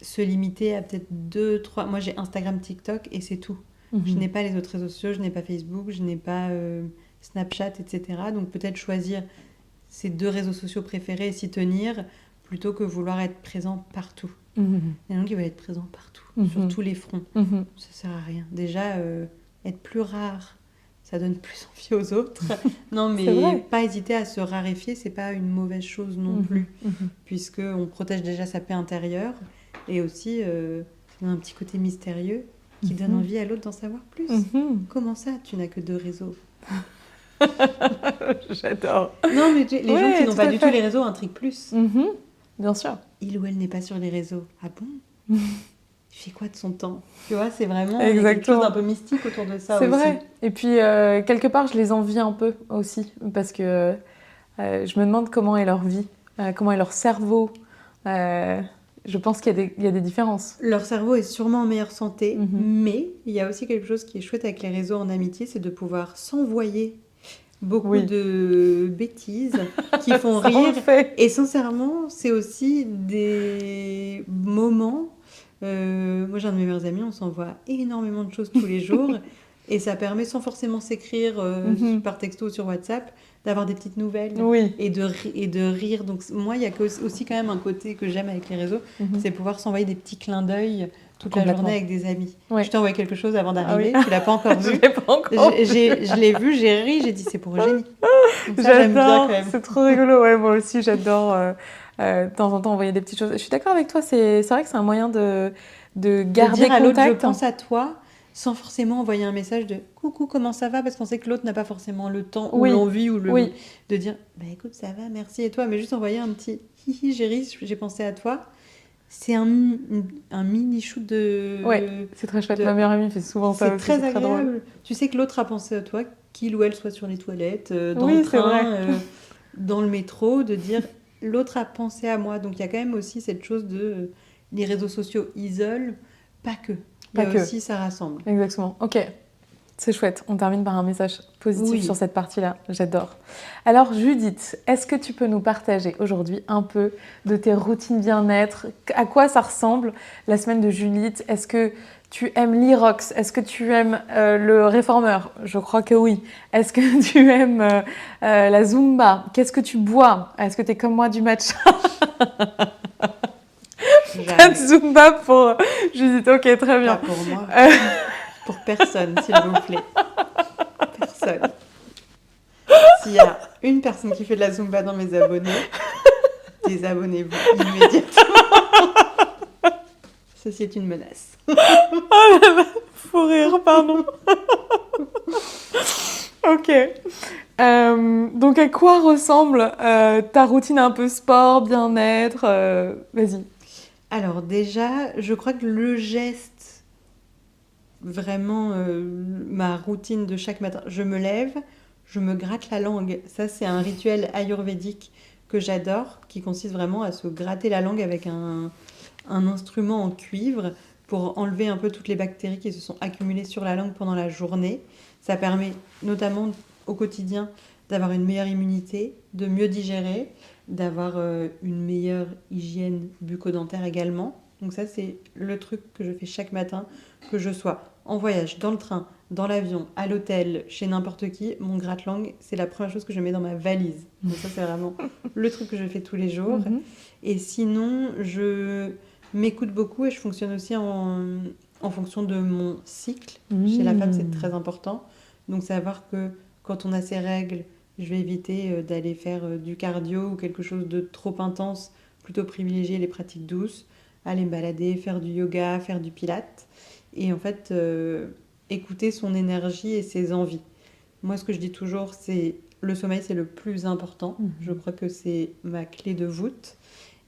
se limiter à peut-être 2-3... Moi, j'ai Instagram, TikTok et c'est tout. Je n'ai pas les autres réseaux sociaux, je n'ai pas Facebook, je n'ai pas Snapchat, etc. Donc peut-être choisir ces 2 réseaux sociaux préférés et s'y tenir, plutôt que vouloir être présent partout. Il y en a qui veulent être présent partout, sur tous les fronts. Ça sert à rien. Déjà, être plus rare, ça donne plus envie aux autres. Non, mais pas hésiter à se raréfier, c'est pas une mauvaise chose non plus, puisqu'on protège déjà sa paix intérieure. Et aussi, ça donne un petit côté mystérieux qui donne envie à l'autre d'en savoir plus. Comment ça, tu n'as que 2 réseaux? J'adore. Non, mais les gens qui n'ont pas du tout les réseaux intriguent plus. Bien sûr. Il ou elle n'est pas sur les réseaux. Ah bon? Il fait quoi de son temps? Tu vois, c'est vraiment quelque chose d'un peu mystique autour de ça. C'est aussi. vrai. Et puis, quelque part, je les envie un peu aussi, parce que je me demande comment est leur vie, comment est leur cerveau. Je pense qu'il y a des différences. Leur cerveau est sûrement en meilleure santé, mais il y a aussi quelque chose qui est chouette avec les réseaux en amitié, c'est de pouvoir s'envoyer beaucoup de bêtises qui font rire. Et sincèrement, c'est aussi des moments... moi, j'ai un de mes meilleurs amis, on s'envoie énormément de choses tous les jours. Et ça permet, sans forcément s'écrire par texto ou sur WhatsApp, d'avoir des petites nouvelles et de rire. Donc moi, il y a aussi quand même un côté que j'aime avec les réseaux, c'est pouvoir s'envoyer des petits clins d'œil toute la journée avec des amis. Je t'ai envoyé quelque chose avant d'arriver, tu l'as pas encore vu. Je l'ai pas encore vu. Je l'ai vu, j'ai ri, j'ai dit c'est pour Eugénie. Donc ça, j'aime bien quand même. C'est trop rigolo. Ouais, moi aussi, j'adore de temps en temps envoyer des petites choses. Je suis d'accord avec toi, c'est vrai que c'est un moyen de garder dire à l'autre, contact. Je pense à toi, sans forcément envoyer un message de « Coucou, comment ça va ?» parce qu'on sait que l'autre n'a pas forcément le temps ou l'envie ou de dire « Bah écoute, ça va, merci, et toi ?» Mais juste envoyer un petit « Hihi, j'ai ri, j'ai pensé à toi », C'est un mini shoot Ouais, c'est très chouette. de... Ma meilleure amie fait souvent ça C'est aussi, très c'est très drôle. agréable. Tu sais que l'autre a pensé à toi, qu'il ou elle soit sur les toilettes, dans le Oui, c'est vrai. train, dans le métro, de dire l'autre a pensé à moi. Donc il y a quand même aussi cette chose de les réseaux sociaux isolent, pas que. Il y Pas a que. aussi ça rassemble. Exactement. Ok, c'est chouette. On termine par un message positif sur Oui. cette partie-là. J'adore. Alors, Judith, est-ce que tu peux nous partager aujourd'hui un peu de tes routines bien-être? À quoi ça ressemble la semaine de Judith? Est-ce que tu aimes l'Irox? Est-ce que tu aimes le réformeur? Je crois que oui. Est-ce que tu aimes la Zumba? Qu'est-ce que tu bois? Est-ce que tu es comme moi du matcha? Pas de Jamais. Zumba pour Judith. Ok, très Pas bien. pour moi. Pour personne, s'il vous plaît. Personne. S'il y a une personne qui fait de la Zumba dans mes abonnés, désabonnez-vous immédiatement. Ceci est une menace. Faut rire, pardon. Ok. Donc, à quoi ressemble ta routine un peu sport, bien-être Vas-y. Alors déjà, je crois que le geste, vraiment ma routine de chaque matin, je me lève, je me gratte la langue. Ça, c'est un rituel ayurvédique que j'adore, qui consiste vraiment à se gratter la langue avec un instrument en cuivre pour enlever un peu toutes les bactéries qui se sont accumulées sur la langue pendant la journée. Ça permet notamment au quotidien d'avoir une meilleure immunité, de mieux digérer, d'avoir une meilleure hygiène bucco-dentaire également. Donc ça, c'est le truc que je fais chaque matin, que je sois en voyage, dans le train, dans l'avion, à l'hôtel, chez n'importe qui. Mon gratte-langue, c'est la première chose que je mets dans ma valise. Donc ça, c'est vraiment le truc que je fais tous les jours. Et sinon, je m'écoute beaucoup et je fonctionne aussi en fonction de mon cycle. Chez la femme, c'est très important. Donc savoir que quand on a ses règles, je vais éviter d'aller faire du cardio ou quelque chose de trop intense, plutôt privilégier les pratiques douces, aller me balader, faire du yoga, faire du pilates. Et en fait, écouter son énergie et ses envies. Moi, ce que je dis toujours, c'est le sommeil, c'est le plus important. Je crois que c'est ma clé de voûte.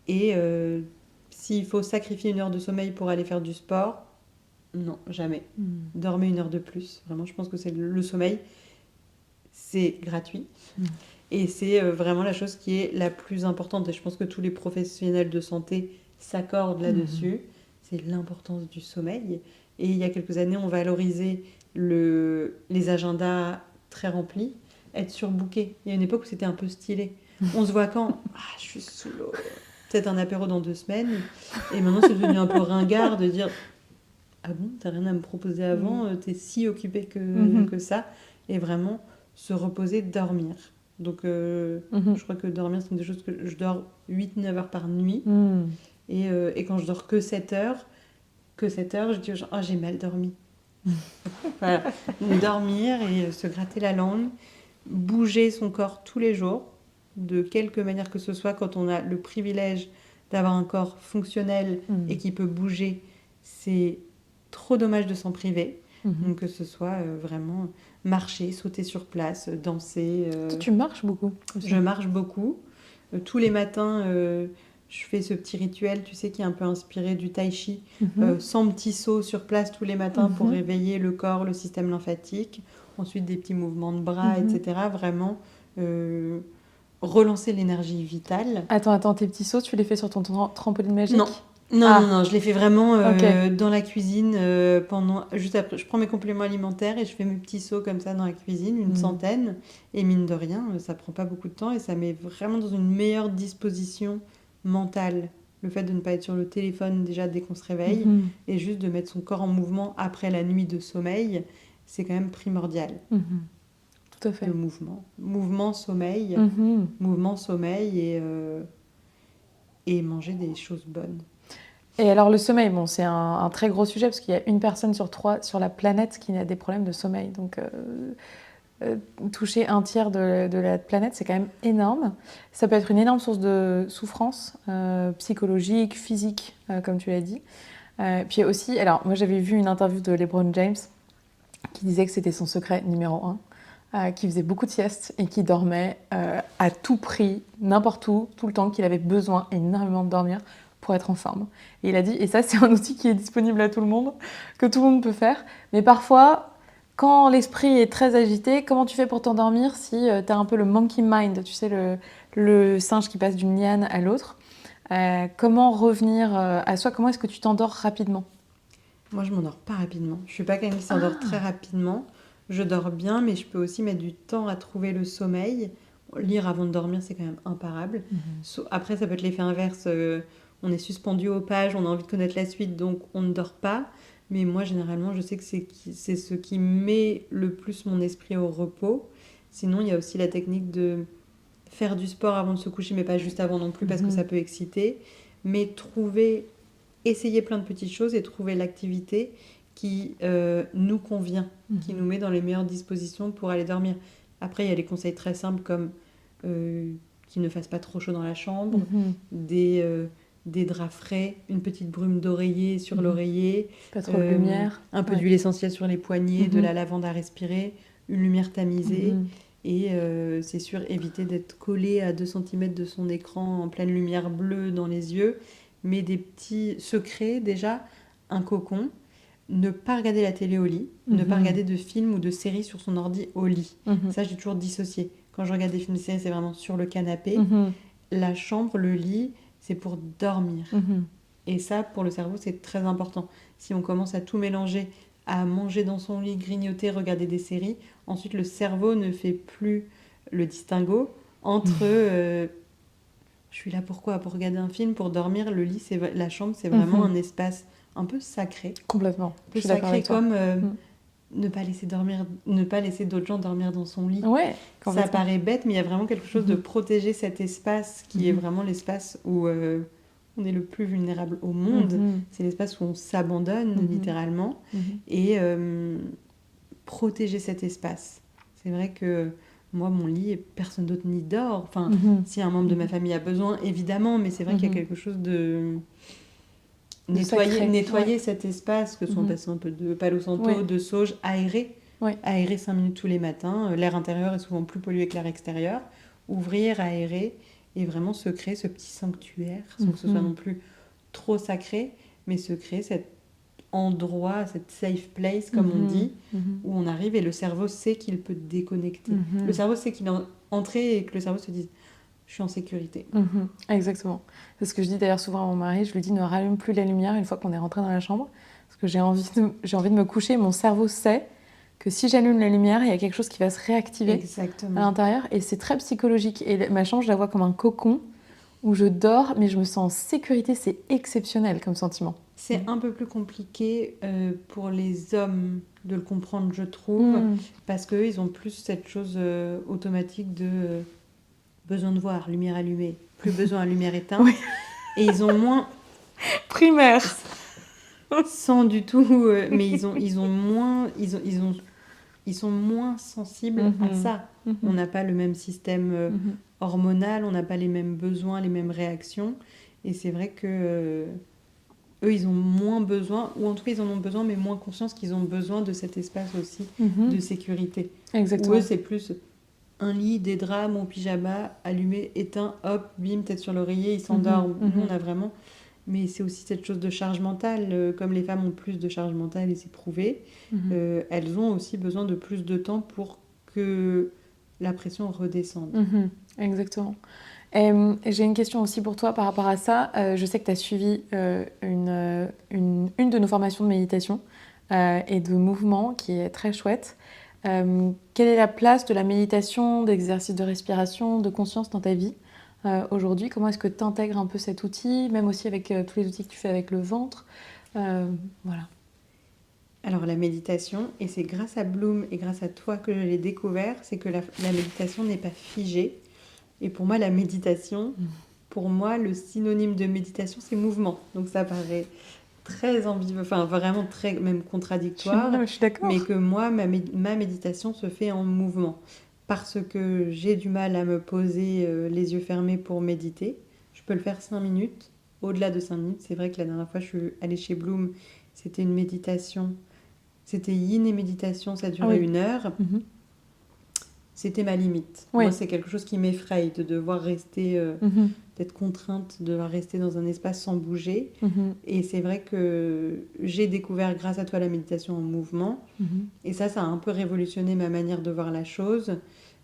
Et s'il faut sacrifier 1 heure de sommeil pour aller faire du sport, non, jamais. Dormez 1 heure de plus. Vraiment, je pense que c'est le sommeil, c'est gratuit. Et c'est vraiment la chose qui est la plus importante. Et je pense que tous les professionnels de santé s'accordent là-dessus. C'est l'importance du sommeil. Et il y a quelques années, on valorisait les agendas très remplis, être surbooké. Il y a une époque où c'était un peu stylé. On se voit quand? Ah, je suis sous l'eau. Peut-être un apéro dans 2 semaines. Et maintenant, c'est devenu un peu ringard de dire ah bon, t'as rien à me proposer avant, t'es si occupé que ça. Et vraiment, se reposer, dormir. Donc, je crois que dormir, c'est une des choses que je dors 8-9 heures par nuit. Et quand je dors que 7 heures, je dis aux gens, ah, j'ai mal dormi. Voilà. Dormir et se gratter la langue, bouger son corps tous les jours, de quelque manière que ce soit, quand on a le privilège d'avoir un corps fonctionnel et qui peut bouger, c'est trop dommage de s'en priver. Donc que ce soit vraiment marcher, sauter sur place, danser. Toi, tu marches beaucoup aussi. Je marche beaucoup. Tous les matins, je fais ce petit rituel, tu sais, qui est un peu inspiré du tai chi, 100 petits sauts sur place tous les matins pour réveiller le corps, le système lymphatique. Ensuite, des petits mouvements de bras, etc. Vraiment relancer l'énergie vitale. Attends, tes petits sauts, tu les fais sur ton trampoline magique? Non, je les fais vraiment Ok. dans la cuisine juste après. Je prends mes compléments alimentaires et je fais mes petits sauts comme ça dans la cuisine, une centaine. Et mine de rien, ça prend pas beaucoup de temps et ça met vraiment dans une meilleure disposition mentale. Le fait de ne pas être sur le téléphone déjà dès qu'on se réveille et juste de mettre son corps en mouvement après la nuit de sommeil, c'est quand même primordial. Tout à fait. Le mouvement. Mouvement, sommeil. Mouvement, sommeil et manger des choses bonnes. Et alors le sommeil, bon, c'est un très gros sujet parce qu'il y a 1 personne sur 3 sur la planète qui a des problèmes de sommeil. Donc toucher 1/3 de la planète, c'est quand même énorme. Ça peut être une énorme source de souffrance psychologique, physique, comme tu l'as dit. Puis aussi, alors moi j'avais vu une interview de LeBron James qui disait que c'était son secret numéro 1, qui faisait beaucoup de siestes et qui dormait à tout prix, n'importe où, tout le temps, qu'il avait besoin énormément de dormir pour être en forme. Et il a dit, et ça c'est un outil qui est disponible à tout le monde, que tout le monde peut faire, mais parfois, quand l'esprit est très agité, comment tu fais pour t'endormir si tu as un peu le monkey mind, tu sais, le singe qui passe d'une liane à l'autre. Comment revenir à soi? Comment est-ce que tu t'endors rapidement? Moi, je m'endors pas rapidement. Je suis pas quelqu'un qui s'endort très rapidement. Je dors bien, mais je peux aussi mettre du temps à trouver le sommeil. Lire avant de dormir, c'est quand même imparable. Après, ça peut être l'effet inverse. On est suspendu aux pages, on a envie de connaître la suite, donc on ne dort pas. Mais moi, généralement, je sais que c'est ce qui met le plus mon esprit au repos. Sinon, il y a aussi la technique de faire du sport avant de se coucher, mais pas juste avant non plus, parce que ça peut exciter. Mais essayer plein de petites choses et trouver l'activité qui nous convient, qui nous met dans les meilleures dispositions pour aller dormir. Après, il y a les conseils très simples comme qu'il ne fasse pas trop chaud dans la chambre, des draps frais, une petite brume d'oreiller sur l'oreiller, Pas trop de lumière. un peu d'huile essentielle sur les poignets, de la lavande à respirer, une lumière tamisée. Et c'est sûr, éviter d'être collé à 2 cm de son écran en pleine lumière bleue dans les yeux, mais des petits secrets déjà, un cocon, ne pas regarder la télé au lit, ne pas regarder de films ou de séries sur son ordi au lit. Ça, j'ai toujours dissocié. Quand je regarde des films et séries, c'est vraiment sur le canapé. La chambre, le lit, c'est pour dormir. Et ça, pour le cerveau, c'est très important. Si on commence à tout mélanger, à manger dans son lit, grignoter, regarder des séries, ensuite le cerveau ne fait plus le distinguo entre je suis là pourquoi? Pour regarder un film, pour dormir. Le lit, la chambre, c'est vraiment un espace un peu sacré. Complètement. Un peu sacré comme ne pas laisser d'autres gens dormir dans son lit. Ouais, ça paraît bête, mais il y a vraiment quelque chose de protéger cet espace qui est vraiment l'espace où on est le plus vulnérable au monde. C'est l'espace où on s'abandonne littéralement. Et protéger cet espace. C'est vrai que moi, mon lit, personne d'autre n'y dort. Enfin, si un membre de ma famille a besoin, évidemment, mais c'est vrai qu'il y a quelque chose de nettoyer cet espace, que ce soit en passant un peu de Palo Santo, de sauge, aérer. Aérer 5 minutes tous les matins. L'air intérieur est souvent plus pollué que l'air extérieur. Ouvrir, aérer, et vraiment se créer ce petit sanctuaire, sans que ce soit non plus trop sacré, mais se créer cet endroit, cette safe place, comme on dit, où on arrive et le cerveau sait qu'il peut déconnecter. Le cerveau sait qu'il est entré et que le cerveau se dise « je suis en sécurité ». Exactement. C'est ce que je dis d'ailleurs souvent à mon mari, je lui dis ne rallume plus la lumière une fois qu'on est rentré dans la chambre, parce que j'ai envie de me coucher, mon cerveau sait que si j'allume la lumière, il y a quelque chose qui va se réactiver à l'intérieur, et c'est très psychologique. Et ma chambre, je la vois comme un cocon où je dors, mais je me sens en sécurité, c'est exceptionnel comme sentiment. C'est un peu plus compliqué pour les hommes de le comprendre, je trouve, parce qu'eux, ils ont plus cette chose automatique de besoin de voir, lumière allumée, plus besoin, lumière éteinte. Et ils ont moins... Primaire. Sans du tout... mais ils sont moins sensibles à ça. On n'a pas le même système hormonal, on n'a pas les mêmes besoins, les mêmes réactions. Et c'est vrai que... eux, ils ont moins besoin, ou en tout cas, ils en ont besoin, mais moins conscience qu'ils ont besoin de cet espace aussi de sécurité. Exactement. Ou eux, c'est plus un lit, des draps, mon pyjama, allumé, éteint, hop, bim, tête sur l'oreiller, ils s'endorment. Nous, on a vraiment... Mais c'est aussi cette chose de charge mentale. Comme les femmes ont plus de charge mentale, et c'est prouvé, elles ont aussi besoin de plus de temps pour que la pression redescende. Exactement. J'ai une question aussi pour toi par rapport à ça. Je sais que tu as suivi une de nos formations de méditation et de mouvement qui est très chouette. Quelle est la place de la méditation, d'exercice de respiration, de conscience dans ta vie aujourd'hui? Comment est-ce que tu intègres un peu cet outil, même aussi avec tous les outils que tu fais avec le ventre? Voilà. Alors la méditation, et c'est grâce à Bloom et grâce à toi que je l'ai découvert, c'est que la méditation n'est pas figée. Et pour moi, la méditation, pour moi, le synonyme de méditation, c'est mouvement. Donc ça paraît très ambivalent, enfin vraiment très même contradictoire. Je suis d'accord. Mais que moi, ma méditation se fait en mouvement. Parce que j'ai du mal à me poser les yeux fermés pour méditer. Je peux le faire 5 minutes. Au-delà de 5 minutes, c'est vrai que la dernière fois, je suis allée chez Bloom, c'était une méditation. C'était yin et méditation, ça durait 1 heure. c'était ma limite. Oui. Moi, c'est quelque chose qui m'effraie de devoir rester, d'être contrainte, de devoir rester dans un espace sans bouger. Et c'est vrai que j'ai découvert grâce à toi la méditation en mouvement. Et ça a un peu révolutionné ma manière de voir la chose.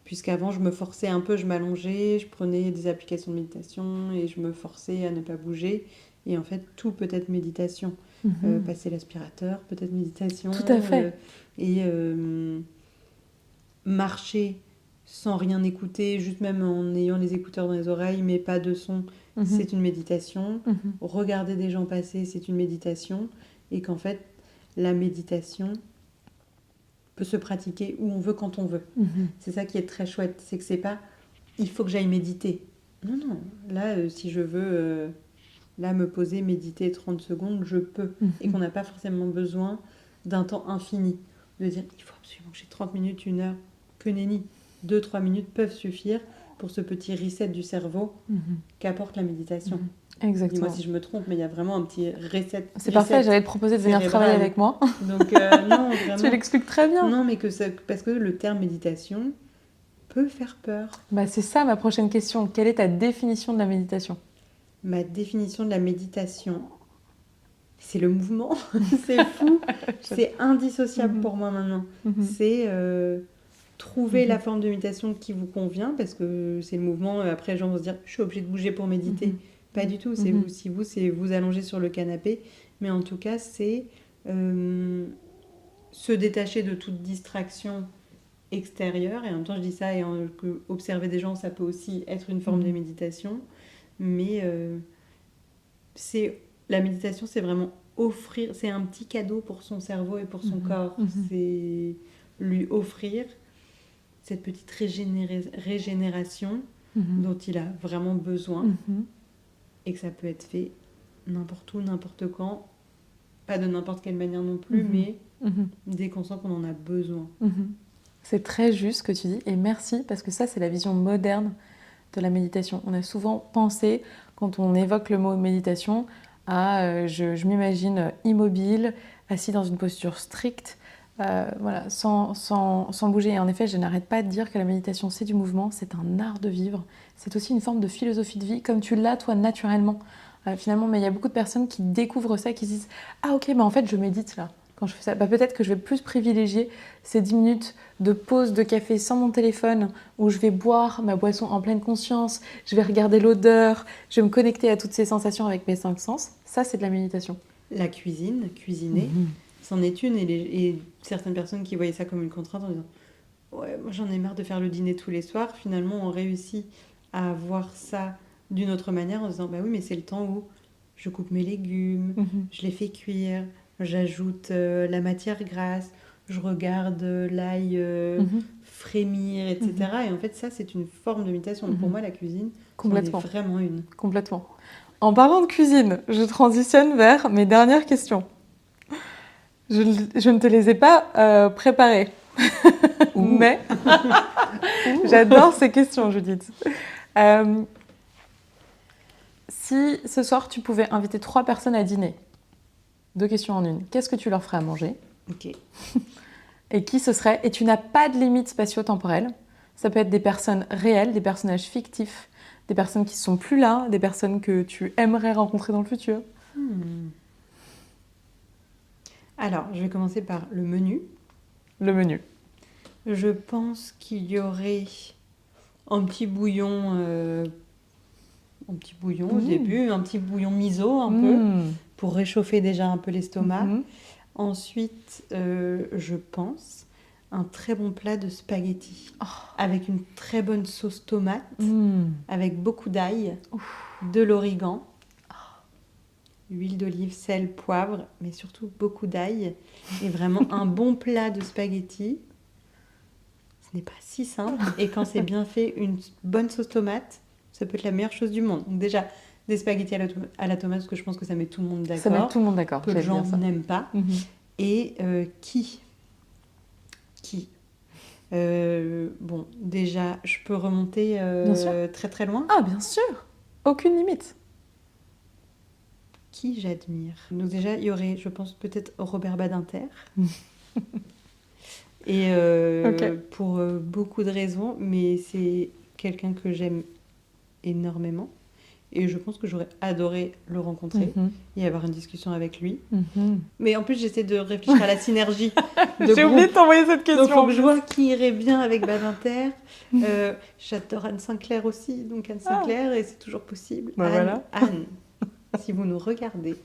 Puisqu'avant, je me forçais un peu, je m'allongeais, je prenais des applications de méditation et je me forçais à ne pas bouger. Et en fait, tout peut être méditation. Passer l'aspirateur, peut-être méditation. Tout à fait. Et marcher sans rien écouter, juste même en ayant les écouteurs dans les oreilles, mais pas de son, c'est une méditation. Regarder des gens passer, c'est une méditation. Et qu'en fait, la méditation peut se pratiquer où on veut, quand on veut. C'est ça qui est très chouette, c'est que c'est pas « il faut que j'aille méditer ». Non, non, là, si je veux là me poser, méditer 30 secondes, je peux. Et qu'on n'a pas forcément besoin d'un temps infini. De dire « il faut absolument que j'ai 30 minutes, 1 heure ». Que nenni, 2-3 minutes peuvent suffire pour ce petit reset du cerveau qu'apporte la méditation. Exactement. Dis-moi si je me trompe, mais il y a vraiment un petit reset. C'est parfait, j'allais te proposer de venir travailler avec moi. Donc non, vraiment. Tu l'expliques très bien. Non, mais parce que le terme méditation peut faire peur. Bah, c'est ça ma prochaine question. Quelle est ta définition de la méditation ? Ma définition de la méditation, c'est le mouvement. C'est fou. C'est indissociable pour moi maintenant. C'est trouver la forme de méditation qui vous convient, parce que c'est le mouvement. Après, les gens vont se dire « je suis obligée de bouger pour méditer ». Pas du tout. C'est vous, c'est vous allonger sur le canapé. Mais en tout cas, c'est se détacher de toute distraction extérieure. Et en même temps, je dis ça, et observer des gens, ça peut aussi être une forme de méditation. Mais la méditation, c'est vraiment offrir, c'est un petit cadeau pour son cerveau et pour son corps. C'est lui offrir cette petite régénération dont il a vraiment besoin. Et que ça peut être fait n'importe où, n'importe quand. Pas de n'importe quelle manière non plus, mais dès qu'on sent qu'on en a besoin. C'est très juste ce que tu dis, et merci, parce que ça, c'est la vision moderne de la méditation. On a souvent pensé, quand on évoque le mot méditation, à je m'imagine immobile, assis dans une posture stricte, voilà, sans bouger. Et en effet, je n'arrête pas de dire que la méditation, c'est du mouvement, c'est un art de vivre, c'est aussi une forme de philosophie de vie, comme tu l'as, toi, naturellement. Finalement, mais il y a beaucoup de personnes qui découvrent ça, qui se disent « Ah ok, bah en fait, je médite là. Quand je fais ça, bah, peut-être que je vais plus privilégier ces 10 minutes de pause de café sans mon téléphone, où je vais boire ma boisson en pleine conscience, je vais regarder l'odeur, je vais me connecter à toutes ces sensations avec mes 5 sens. » Ça, c'est de la méditation. La cuisine, cuisiner, c'en est une. Et certaines personnes qui voyaient ça comme une contrainte en disant « Ouais, moi j'en ai marre de faire le dîner tous les soirs. » Finalement, on réussit à voir ça d'une autre manière en se disant « Bah oui, mais c'est le temps où je coupe mes légumes, je les fais cuire, j'ajoute la matière grasse, je regarde l'ail frémir, etc. » Et en fait, ça, c'est une forme de méditation. Donc pour moi, la cuisine, c'en est vraiment une. Complètement. En parlant de cuisine, je transitionne vers mes dernières questions. Je ne te les ai pas préparées, mais j'adore ces questions, Judith. Si ce soir, tu pouvais inviter 3 personnes à dîner, 2 questions en une, qu'est-ce que tu leur ferais à manger ? Ok. Et qui ce serait ? Et tu n'as pas de limite spatio-temporelle. Ça peut être des personnes réelles, des personnages fictifs, des personnes qui ne sont plus là, des personnes que tu aimerais rencontrer dans le futur. Alors, je vais commencer par le menu. Le menu. Je pense qu'il y aurait un petit bouillon au début, un petit bouillon miso un peu, pour réchauffer déjà un peu l'estomac. Ensuite, je pense un très bon plat de spaghettis avec une très bonne sauce tomate, avec beaucoup d'ail, de l'origan, huile d'olive, sel, poivre, mais surtout beaucoup d'ail, et vraiment un bon plat de spaghettis. Ce n'est pas si simple, et quand c'est bien fait, une bonne sauce tomate, ça peut être la meilleure chose du monde. Donc déjà, des spaghettis à la tomate, parce que je pense que ça met tout le monde d'accord. Ça met tout le monde d'accord. Peu de gens n'aiment pas. Et qui bon, déjà, je peux remonter très très loin. Ah, bien sûr. Aucune limite. Qui j'admire. Donc déjà, il y aurait, je pense, peut-être Robert Badinter. Et Ok. pour beaucoup de raisons, mais c'est quelqu'un que j'aime énormément. Et je pense que j'aurais adoré le rencontrer Mhm. et avoir une discussion avec lui. Mhm. Mais en plus, j'essaie de réfléchir à la synergie de J'ai oublié groupe. de t'envoyer cette Donc, il question faut en que je plus. vois qui irait bien avec Badinter. J'adore Anne Sinclair aussi, donc Anne Ah, Sinclair, et c'est toujours possible. bah Anne, voilà. Anne, si vous nous regardez,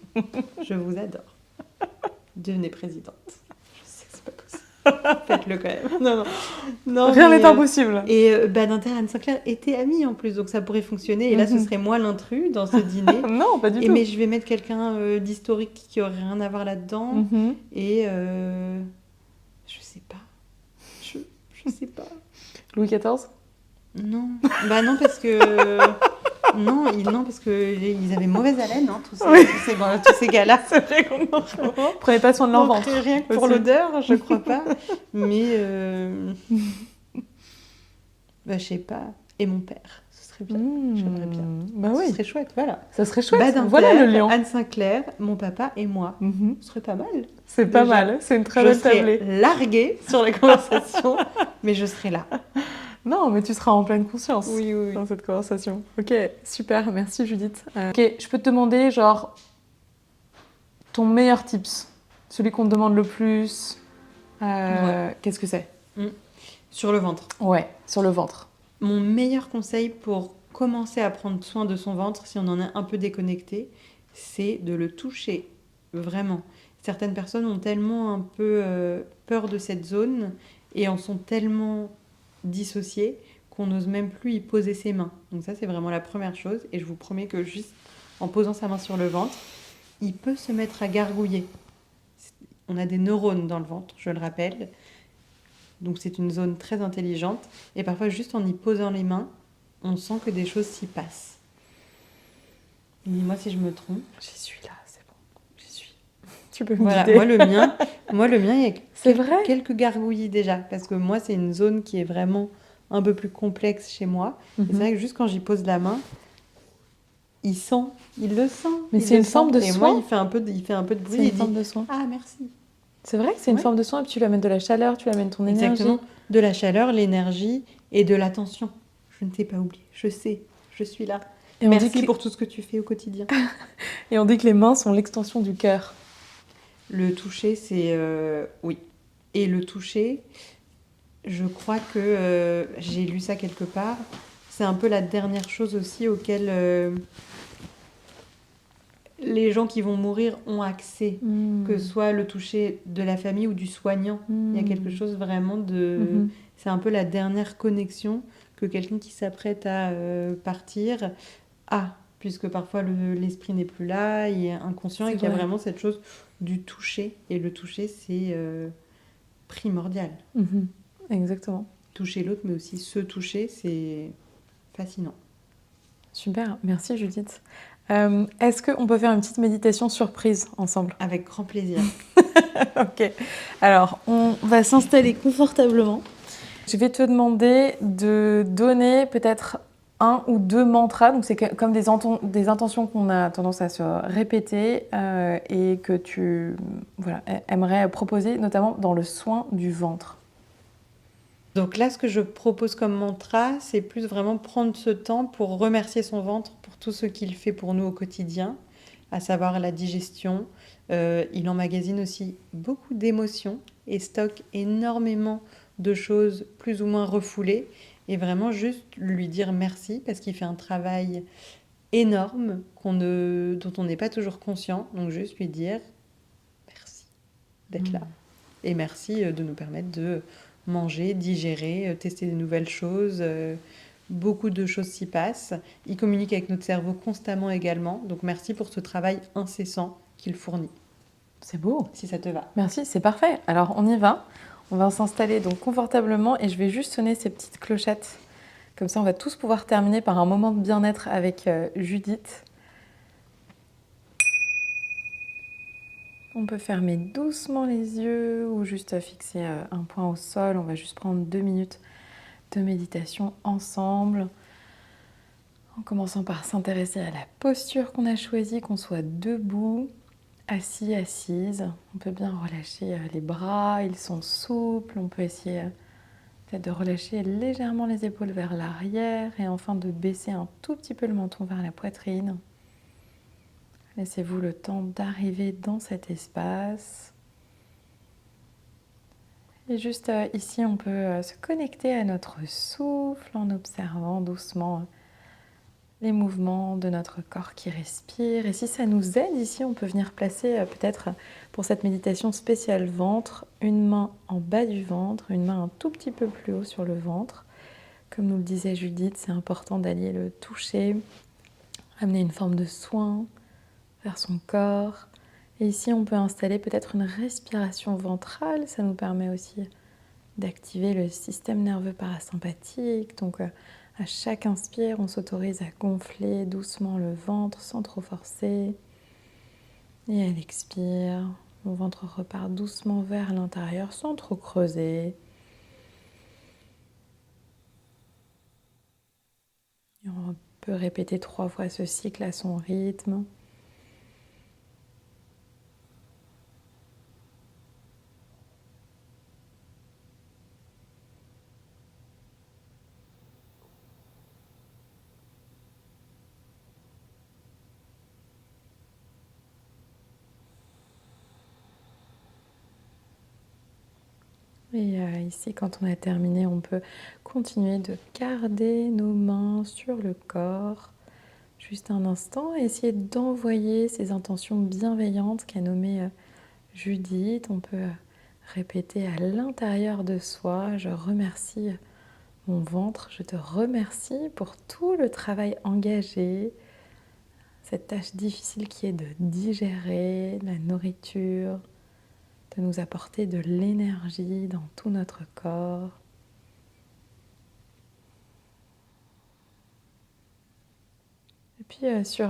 je vous adore. Devenez présidente. Je sais que c'est pas possible. Faites-le quand même. Non, non. Non, Rien mais, n'est impossible. et Badinter et Anne Sinclair étaient amis en plus, donc ça pourrait fonctionner. Et là, ce Mhm. serait moi l'intrus dans ce dîner. Non, pas du Et tout. mais je vais mettre quelqu'un d'historique qui aurait rien à voir là-dedans. Mhm. Et je sais pas. Je sais pas. Louis XIV? Non. Bah non, parce que. Non, parce que ils avaient mauvaise haleine, hein, Oui. tous ces gars-là. C'est vrai qu'on prenait pas soin de leur Donc, ventre. rien que pour aussi. l'odeur, je crois pas. Mais. Bah, je sais pas. Et mon père, ce serait bien. J'aimerais bien. Bah Ce oui, serait chouette, voilà. ça serait chouette. Badinter, Voilà le lien. Anne Sinclair, mon papa et moi. Mhm. Ce serait pas mal. C'est pas Déjà. mal, c'est une très Je belle serais tablée. larguée sur la conversation, mais je serais là. Non, mais tu seras en pleine conscience Oui, oui, oui. dans cette conversation. Ok, super, merci Judith. Ok, je peux te demander, genre, ton meilleur tips, celui qu'on te demande le plus, qu'est-ce que c'est? Sur le ventre. Ouais, sur le ventre. Mon meilleur conseil pour commencer à prendre soin de son ventre, si on en est un peu déconnecté, c'est de le toucher. Vraiment. Certaines personnes ont tellement un peu peur de cette zone et en sont tellement dissociées qu'on n'ose même plus y poser ses mains. Donc ça, c'est vraiment la première chose. Et je vous promets que juste en posant sa main sur le ventre, il peut se mettre à gargouiller. On a des neurones dans le ventre, je le rappelle. Donc c'est une zone très intelligente. Et parfois, juste en y posant les mains, on sent que des choses s'y passent. Dis-moi si je me trompe. J'y suis là, c'est bon, j'y suis. Tu peux me Voilà, guider. moi le mien, il y a C'est vrai? quelques gargouillis déjà. Parce que moi, c'est une zone qui est vraiment un peu plus complexe chez moi. Et c'est vrai que juste quand j'y pose la main, il sent, il le sent. Mais il c'est le une sent. forme de Et moi, soin. il fait un peu de bruit. C'est Il une dit forme de soin. ah, merci. C'est vrai que c'est une Ouais. forme de soin, et puis tu lui amènes de la chaleur, tu lui amènes ton énergie. Exactement. De la chaleur, l'énergie et de l'attention. Je ne t'ai pas oublié. Je sais, je suis là. Et on dit Merci que- pour tout ce que tu fais au quotidien. Et on dit que les mains sont l'extension du cœur. Le toucher, c'est... oui. Et le toucher, je crois que j'ai lu ça quelque part. C'est un peu la dernière chose aussi auquel les gens qui vont mourir ont accès. Que ce soit le toucher de la famille ou du soignant. Il y a quelque chose vraiment de... Mhm. C'est un peu la dernière connexion que quelqu'un qui s'apprête à partir a. Puisque parfois l'esprit n'est plus là, il est inconscient C'est et qu'il y a vrai. vraiment cette chose du toucher. Et le toucher, c'est primordial. Mhm. Exactement. Toucher l'autre, mais aussi se toucher, c'est fascinant. Super, merci Judith. Est-ce qu'on peut faire une petite méditation surprise ensemble? Avec grand plaisir. Ok. Alors, on va s'installer confortablement. Je vais te demander de donner peut-être un ou deux mantras. Donc, c'est comme des intentions qu'on a tendance à se répéter et que tu aimerais proposer, notamment dans le soin du ventre. Donc là, ce que je propose comme mantra, c'est plus vraiment prendre ce temps pour remercier son ventre pour tout ce qu'il fait pour nous au quotidien, à savoir la digestion. Il emmagasine aussi beaucoup d'émotions et stocke énormément de choses plus ou moins refoulées. Et vraiment juste lui dire merci parce qu'il fait un travail énorme dont on n'est pas toujours conscient. Donc juste lui dire merci d'être là. Et merci de nous permettre de manger, digérer, tester de nouvelles choses. Beaucoup de choses s'y passent. Il communique avec notre cerveau constamment également. Donc merci pour ce travail incessant qu'il fournit. C'est beau. Si ça te va. Merci, c'est parfait. Alors, on y va. On va s'installer donc confortablement et je vais juste sonner ces petites clochettes. Comme ça, on va tous pouvoir terminer par un moment de bien-être avec Judith. On peut fermer doucement les yeux ou juste fixer un point au sol. On va juste prendre 2 minutes de méditation ensemble. En commençant par s'intéresser à la posture qu'on a choisie, qu'on soit debout, assis, assise, on peut bien relâcher les bras, ils sont souples. On peut essayer peut-être de relâcher légèrement les épaules vers l'arrière et enfin de baisser un tout petit peu le menton vers la poitrine. Laissez-vous le temps d'arriver dans cet espace. Et juste ici, on peut se connecter à notre souffle en observant doucement les mouvements de notre corps qui respire. Et si ça nous aide ici, on peut venir placer peut-être pour cette méditation spéciale ventre, une main en bas du ventre, une main un tout petit peu plus haut sur le ventre. Comme nous le disait Judith, c'est important d'allier le toucher, amener une forme de soin vers son corps. Et ici, on peut installer peut-être une respiration ventrale. Ça nous permet aussi d'activer le système nerveux parasympathique. Donc, à chaque inspire, on s'autorise à gonfler doucement le ventre sans trop forcer. Et à l'expire, le ventre repart doucement vers l'intérieur sans trop creuser. Et on peut répéter 3 fois ce cycle à son rythme. Et ici, quand on a terminé, on peut continuer de garder nos mains sur le corps. Juste un instant, et essayer d'envoyer ces intentions bienveillantes qu'a nommées Judith. On peut répéter à l'intérieur de soi: je remercie mon ventre, je te remercie pour tout le travail engagé, cette tâche difficile qui est de digérer la nourriture, de nous apporter de l'énergie dans tout notre corps. Et puis sur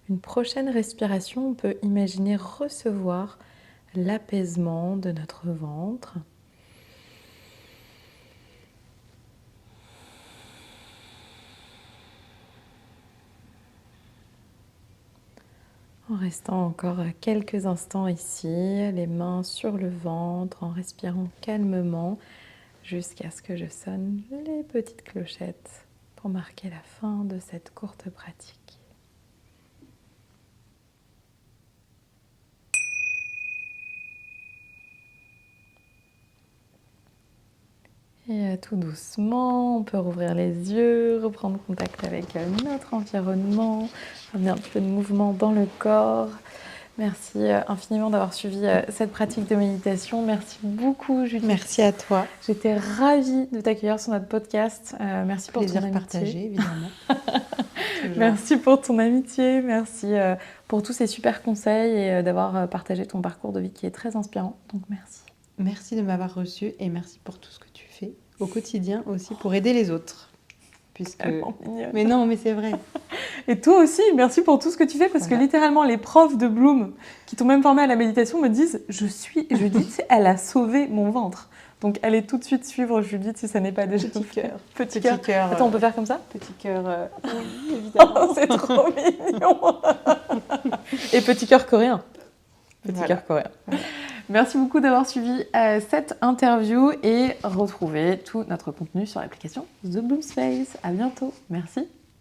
une prochaine respiration, on peut imaginer recevoir l'apaisement de notre ventre. En restant encore quelques instants ici, les mains sur le ventre, en respirant calmement jusqu'à ce que je sonne les petites clochettes pour marquer la fin de cette courte pratique. Et tout doucement, on peut rouvrir les yeux, reprendre contact avec notre environnement, amener un petit peu de mouvement dans le corps. Merci infiniment d'avoir suivi cette pratique de méditation. Merci beaucoup, Julie. Merci à toi. J'étais ravie de t'accueillir sur notre podcast. Merci pour ton amitié. Plaisir partagé, évidemment. Merci pour ton amitié. Merci pour tous ces super conseils et d'avoir partagé ton parcours de vie qui est très inspirant. Donc, merci. Merci de m'avoir reçue et merci pour tout ce que tu fais au quotidien aussi pour aider les autres. Puisque... Mais non, mais c'est vrai. Et toi aussi, merci pour tout ce que tu fais parce que littéralement les profs de Bloom qui t'ont même formé à la méditation me disent Judith, elle a sauvé mon ventre. Donc allez tout de suite suivre Judith si ça n'est pas déjà fait. Petit cœur. Attends, on peut faire comme ça? Petit cœur, oui, évidemment. Oh, c'est trop mignon. Et petit cœur coréen. Cœur coréen. Voilà. Merci beaucoup d'avoir suivi cette interview et retrouvez tout notre contenu sur l'application The Bloom Space. À bientôt. Merci.